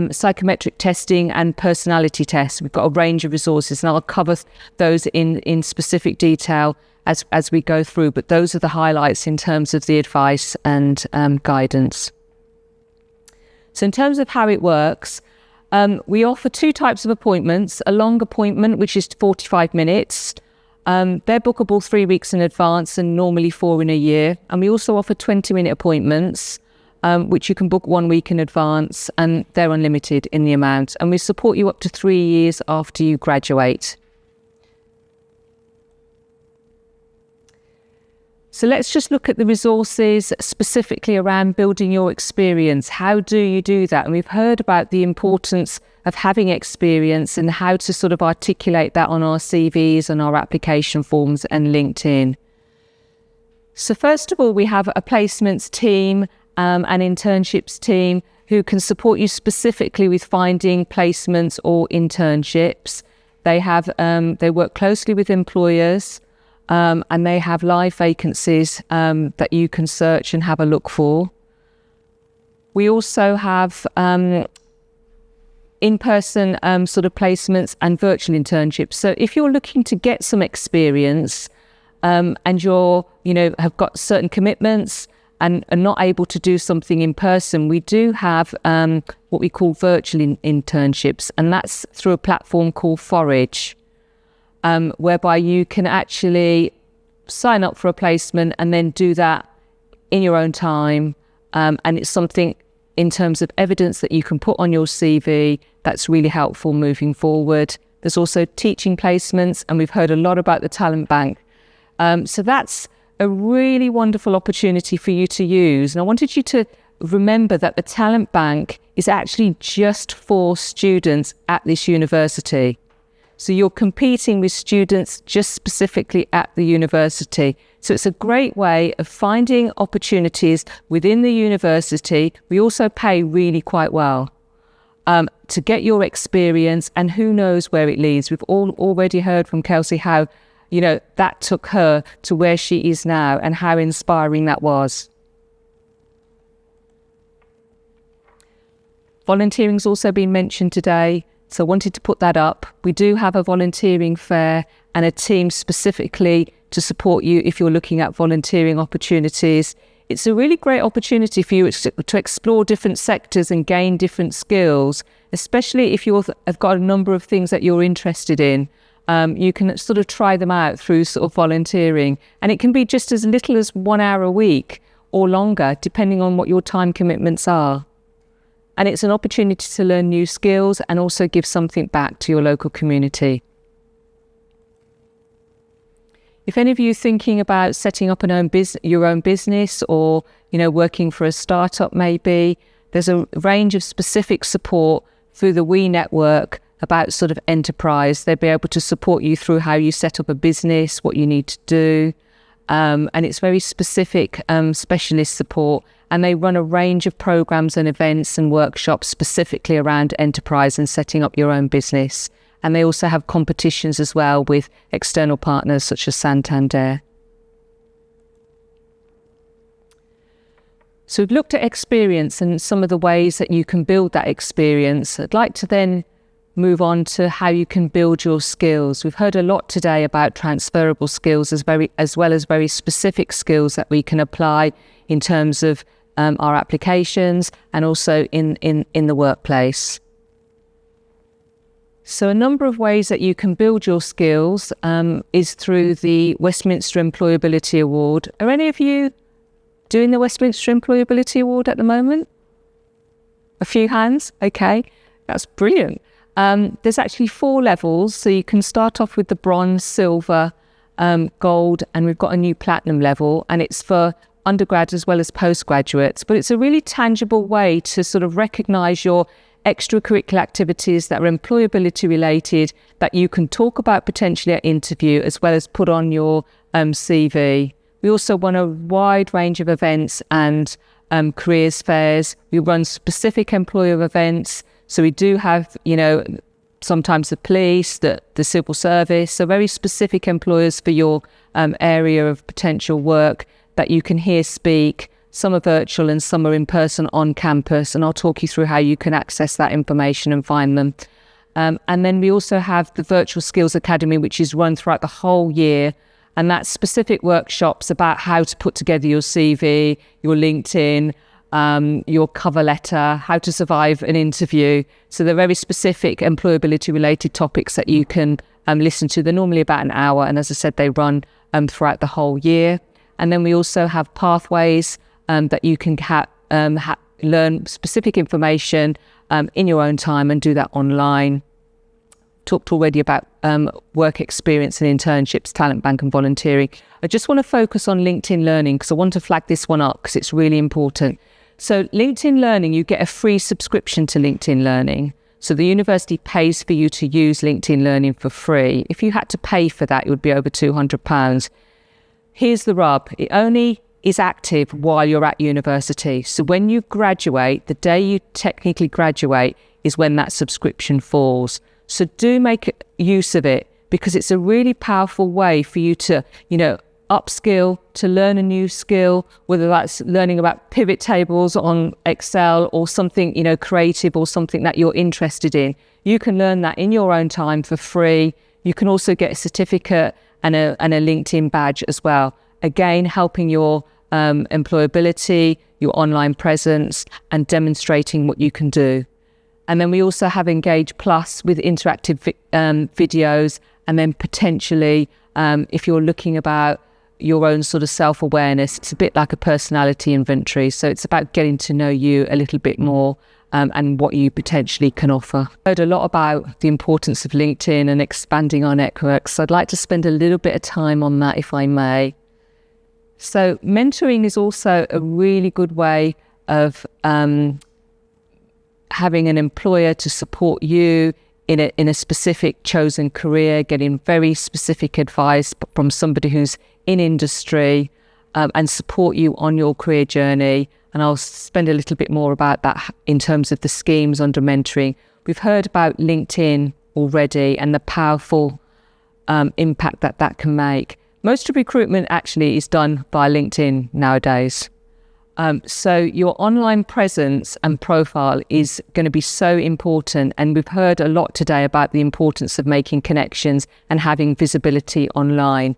psychometric testing and personality tests. We've got a range of resources, and I'll cover those in specific detail as we go through, but those are the highlights in terms of the advice and guidance. So in terms of how it works, we offer 2 types of appointments: a long appointment, which is 45 minutes. They're bookable 3 weeks in advance and normally 4 in a year. And we also offer 20-minute appointments, which you can book 1 week in advance, and they're unlimited in the amount. And we support you up to 3 years after you graduate. So let's just look at the resources specifically around building your experience. How do you do that? And we've heard about the importance of having experience and how to sort of articulate that on our CVs and our application forms and LinkedIn. So first of all, we have a placements team and internships team who can support you specifically with finding placements or internships. They work closely with employers. And they have live vacancies that you can search and have a look for. We also have in-person sort of placements and virtual internships. So if you're looking to get some experience and have got certain commitments and are not able to do something in person, we do have what we call virtual internships, and that's through a platform called Forage. Whereby you can actually sign up for a placement and then do that in your own time. And it's something in terms of evidence that you can put on your CV that's really helpful moving forward. There's also teaching placements, and we've heard a lot about the talent bank. So that's a really wonderful opportunity for you to use. And I wanted you to remember that the talent bank is actually just for students at this university. So you're competing with students just specifically at the university. So it's a great way of finding opportunities within the university. We also pay really quite well to get your experience, and who knows where it leads. We've already heard from Kelsey how, that took her to where she is now and how inspiring that was. Volunteering's also been mentioned today. So I wanted to put that up. We do have a volunteering fair and a team specifically to support you if you're looking at volunteering opportunities. It's a really great opportunity for you to explore different sectors and gain different skills, especially if you have got a number of things that you're interested in. You can sort of try them out through sort of volunteering, and it can be just as little as 1 hour a week or longer, depending on what your time commitments are. And it's an opportunity to learn new skills and also give something back to your local community. if any of you are thinking about setting up your own business, or, working for a startup maybe, there's a range of specific support through the We Network about sort of enterprise. They'll be able to support you through how you set up a business, what you need to do. And it's very specific specialist support. And they run a range of programs and events and workshops specifically around enterprise and setting up your own business. And they also have competitions as well with external partners such as Santander. So we've looked at experience and some of the ways that you can build that experience. I'd like to then move on to how you can build your skills. We've heard a lot today about transferable skills as well as very specific skills that we can apply in terms of our applications and also in the workplace. So a number of ways that you can build your skills is through the Westminster Employability Award. Are any of you doing the Westminster Employability Award at the moment? A few hands? Okay, that's brilliant. There's actually 4 levels, so you can start off with the bronze, silver, gold, and we've got a new platinum level, and it's for undergrads as well as postgraduates. But it's a really tangible way to sort of recognise your extracurricular activities that are employability related, that you can talk about potentially at interview as well as put on your CV. We also run a wide range of events and careers fairs. We run specific employer events. So we do have, sometimes the police, the civil service, so very specific employers for your area of potential work that you can hear speak. Some are virtual and some are in person on campus, and I'll talk you through how you can access that information and find them. And then we also have the Virtual Skills Academy, which is run throughout the whole year, and that's specific workshops about how to put together your CV, your LinkedIn, your cover letter, how to survive an interview. So they're very specific employability related topics that you can listen to. They're normally about an hour, and as I said, they run throughout the whole year. And then we also have pathways that you can learn specific information in your own time and do that online. Talked already about work experience and internships, talent bank and volunteering. I just want to focus on LinkedIn Learning because I want to flag this one up because it's really important. So LinkedIn Learning, you get a free subscription to LinkedIn Learning. So the university pays for you to use LinkedIn Learning for free. If you had to pay for that, it would be over £200. Here's the rub. It only is active while you're at university. So when you graduate, the day you technically graduate is when that subscription falls. So do make use of it because it's a really powerful way for you to, upskill, to learn a new skill, whether that's learning about pivot tables on Excel or something, creative or something that you're interested in. You can learn that in your own time for free. You can also get a certificate and a LinkedIn badge as well. Again, helping your employability, your online presence, and demonstrating what you can do. And then we also have Engage Plus with interactive videos, and then potentially, if you're looking about your own sort of self-awareness, it's a bit like a personality inventory. So it's about getting to know you a little bit more and what you potentially can offer. I heard a lot about the importance of LinkedIn and expanding our networks. So I'd like to spend a little bit of time on that, if I may. So mentoring is also a really good way of having an employer to support you in a specific chosen career, getting very specific advice from somebody who's in industry and support you on your career journey. And I'll spend a little bit more about that in terms of the schemes under mentoring. We've heard about LinkedIn already and the powerful impact that can make. Most of recruitment actually is done by LinkedIn nowadays. So your online presence and profile is going to be so important. And we've heard a lot today about the importance of making connections and having visibility online.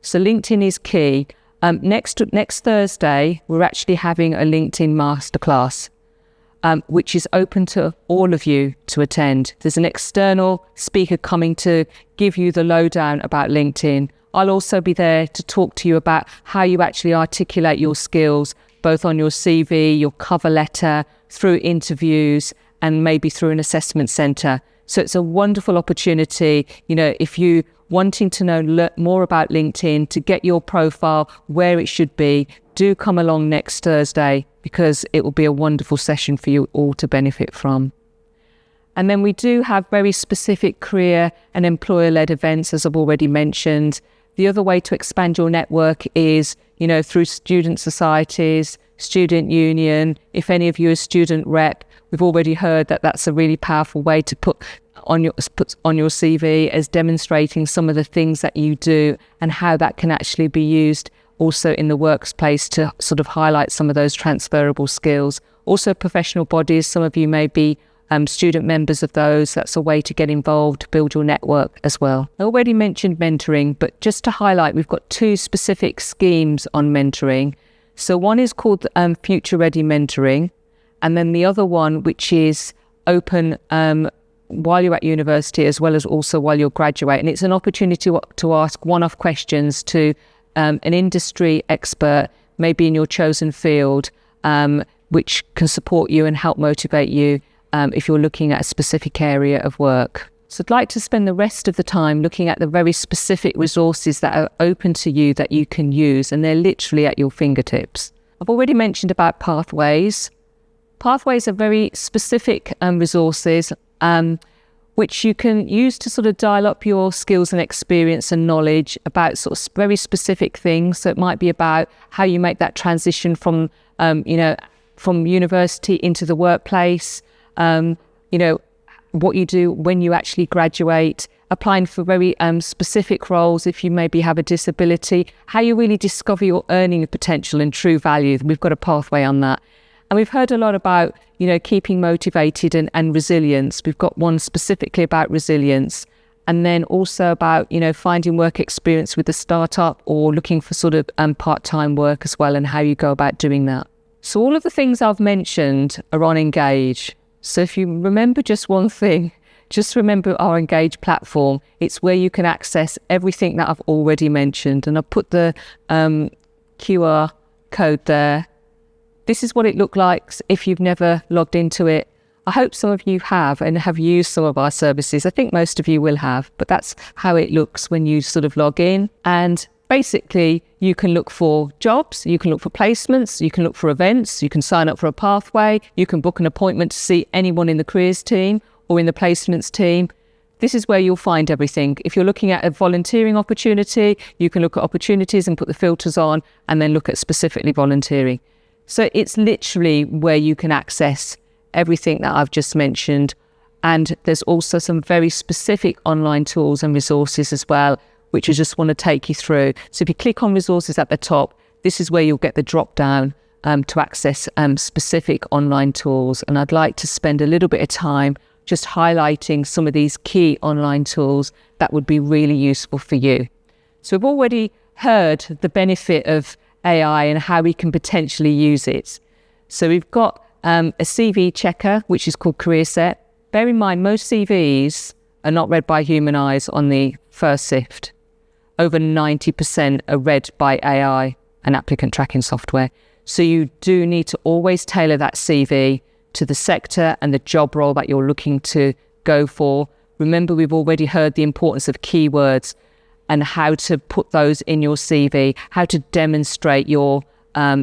So LinkedIn is key. Next Thursday, we're actually having a LinkedIn masterclass, which is open to all of you to attend. There's an external speaker coming to give you the lowdown about LinkedIn. I'll also be there to talk to you about how you actually articulate your skills, both on your CV, your cover letter, through interviews, and maybe through an assessment centre. So it's a wonderful opportunity. If you wanting to know more about LinkedIn, to get your profile where it should be, do come along next Thursday, because it will be a wonderful session for you all to benefit from. And then we do have very specific career and employer-led events, as I've already mentioned. The other way to expand your network is, through student societies, student union. If any of you are student rep, we've already heard that that's a really powerful way to put on your CV, as demonstrating some of the things that you do and how that can actually be used also in the workplace to sort of highlight some of those transferable skills. Also professional bodies, some of you may be student members of those. That's a way to get involved, build your network as well. I already mentioned mentoring, but just to highlight, we've got 2 specific schemes on mentoring. So one is called Future Ready Mentoring, and then the other one, which is open while you're at university as well as also while you're graduating. It's an opportunity to ask one-off questions to an industry expert, maybe in your chosen field, which can support you and help motivate you if you're looking at a specific area of work. So I'd like to spend the rest of the time looking at the very specific resources that are open to you that you can use, and they're literally at your fingertips. I've already mentioned about pathways. Pathways are very specific resources which you can use to sort of dial up your skills and experience and knowledge about sort of very specific things. So it might be about how you make that transition from university into the workplace, what you do when you actually graduate, applying for very specific roles if you maybe have a disability, how you really discover your earning potential and true value. We've got a pathway on that. And we've heard a lot about, keeping motivated and resilience. We've got one specifically about resilience. And then also about, finding work experience with a startup or looking for sort of part-time work as well, and how you go about doing that. So all of the things I've mentioned are on Engage. So if you remember just one thing, just remember our Engage platform. It's where you can access everything that I've already mentioned. And I've put the QR code there. This is what it looked like if you've never logged into it. I hope some of you have and have used some of our services. I think most of you will have, but that's how it looks when you sort of log in. And basically, you can look for jobs, you can look for placements, you can look for events, you can sign up for a pathway, you can book an appointment to see anyone in the careers team or in the placements team. This is where you'll find everything. If you're looking at a volunteering opportunity, you can look at opportunities and put the filters on and then look at specifically volunteering. So it's literally where you can access everything that I've just mentioned. And there's also some very specific online tools and resources as well, which I just want to take you through. So if you click on resources at the top, this is where you'll get the drop down to access specific online tools. And I'd like to spend a little bit of time just highlighting some of these key online tools that would be really useful for you. So we've already heard the benefit of AI and how we can potentially use it. So we've got a CV checker, which is called CareerSet. Bear in mind, most CVs are not read by human eyes on the first sift. Over 90% are read by AI and applicant tracking software. So you do need to always tailor that CV to the sector and the job role that you're looking to go for. Remember, we've already heard the importance of keywords and how to put those in your CV, how to demonstrate your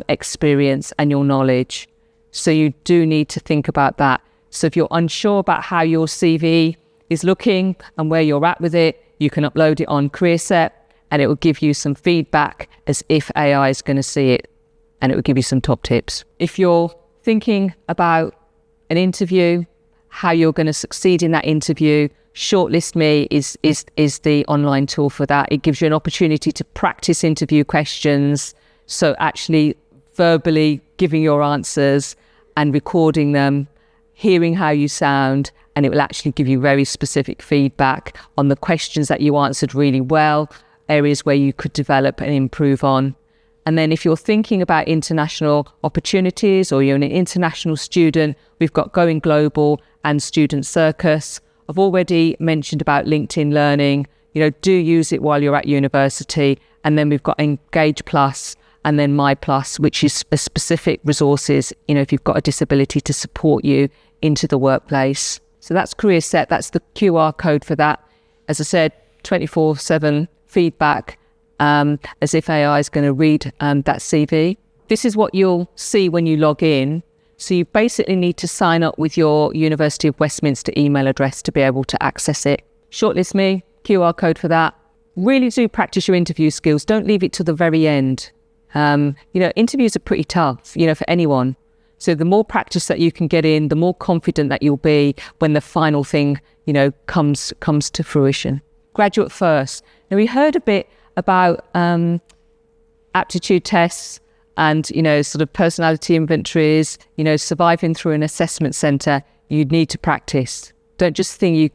experience and your knowledge. So you do need to think about that. So if you're unsure about how your CV is looking and where you're at with it, you can upload it on CareerSet and it will give you some feedback as if AI is going to see it, and it will give you some top tips. If you're thinking about an interview, how you're going to succeed in that interview, Shortlist Me is the online tool for that. It gives you an opportunity to practice interview questions. So actually verbally giving your answers and recording them, hearing how you sound, and it will actually give you very specific feedback on the questions that you answered really well, areas where you could develop and improve on. And then if you're thinking about international opportunities or you're an international student, we've got Going Global and Student Circus. I've already mentioned about LinkedIn Learning. Do use it while you're at university. And then we've got Engage Plus and then My Plus, which is a specific resources, if you've got a disability, to support you into the workplace. So that's CareerSet. That's the QR code for that. As I said, 24/7 feedback as if AI is going to read that CV. This is what you'll see when you log in. So you basically need to sign up with your University of Westminster email address to be able to access it. Shortlist me, QR code for that. Really do practice your interview skills. Don't leave it to the very end. Interviews are pretty tough, for anyone. So the more practice that you can get in, the more confident that you'll be when the final thing, comes to fruition. Graduate first. Now, we heard a bit about aptitude tests and, sort of personality inventories, surviving through an assessment centre. You need to practice. Don't just think you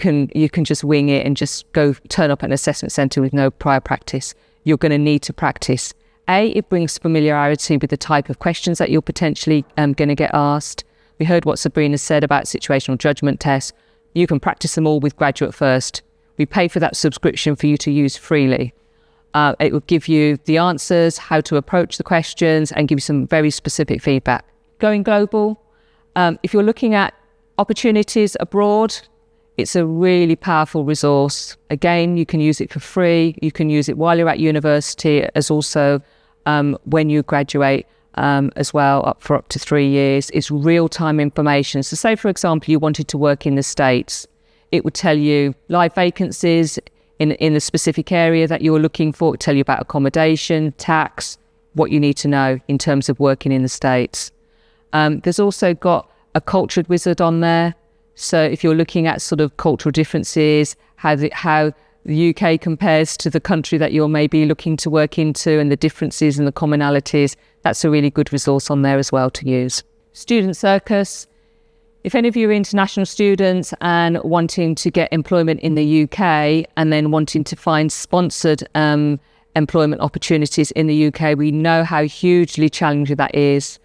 can just wing it and just go turn up at an assessment centre with no prior practice. You're going to need to practice. It brings familiarity with the type of questions that you're potentially going to get asked. We heard what Sabrina said about situational judgment tests. You can practice them all with Graduate First. We pay for that subscription for you to use freely. It will give you the answers, how to approach the questions, and give you some very specific feedback. Going global, if you're looking at opportunities abroad, it's a really powerful resource. Again, you can use it for free. You can use it while you're at university, as also when you graduate as well, for up to 3 years. It's real-time information. So say, for example, you wanted to work in the States. It would tell you live vacancies in the specific area that you're looking for. It would tell you about accommodation, tax, what you need to know in terms of working in the States. There's also got a cultured wizard on there. So if you're looking at sort of cultural differences, how the UK compares to the country that you're maybe looking to work into, and the differences and the commonalities, that's a really good resource on there as well to use. Student Circus. If any of you are international students and wanting to get employment in the UK and then wanting to find sponsored employment opportunities in the UK, we know how hugely challenging that is.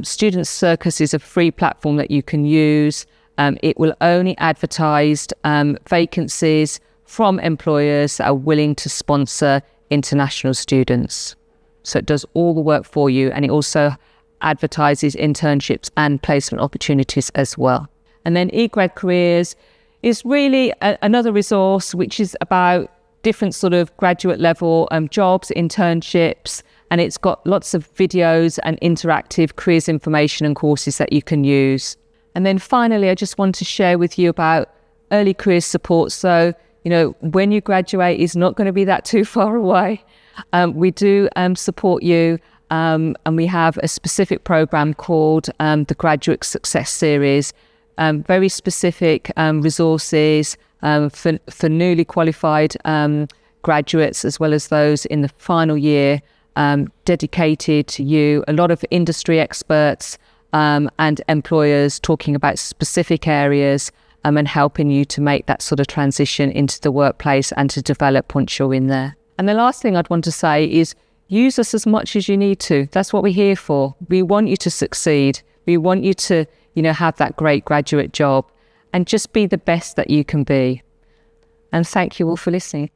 Student Circus is a free platform that you can use. It will only advertise vacancies from employers that are willing to sponsor international students. So it does all the work for you, and it also advertises internships and placement opportunities as well. And then eGrad Careers is really another resource which is about different sort of graduate level jobs, internships, and it's got lots of videos and interactive careers information and courses that you can use. And then finally, I just want to share with you about early career support. So, when you graduate, it's not going to be that too far away. We do support you, and we have a specific program called the Graduate Success Series. Very specific resources for newly qualified graduates, as well as those in the final year, dedicated to you. A lot of industry experts and employers talking about specific areas and helping you to make that sort of transition into the workplace and to develop once you're in there. And the last thing I'd want to say is use us as much as you need to. That's what we're here for. We want you to succeed. We want you to, have that great graduate job and just be the best that you can be. And thank you all for listening.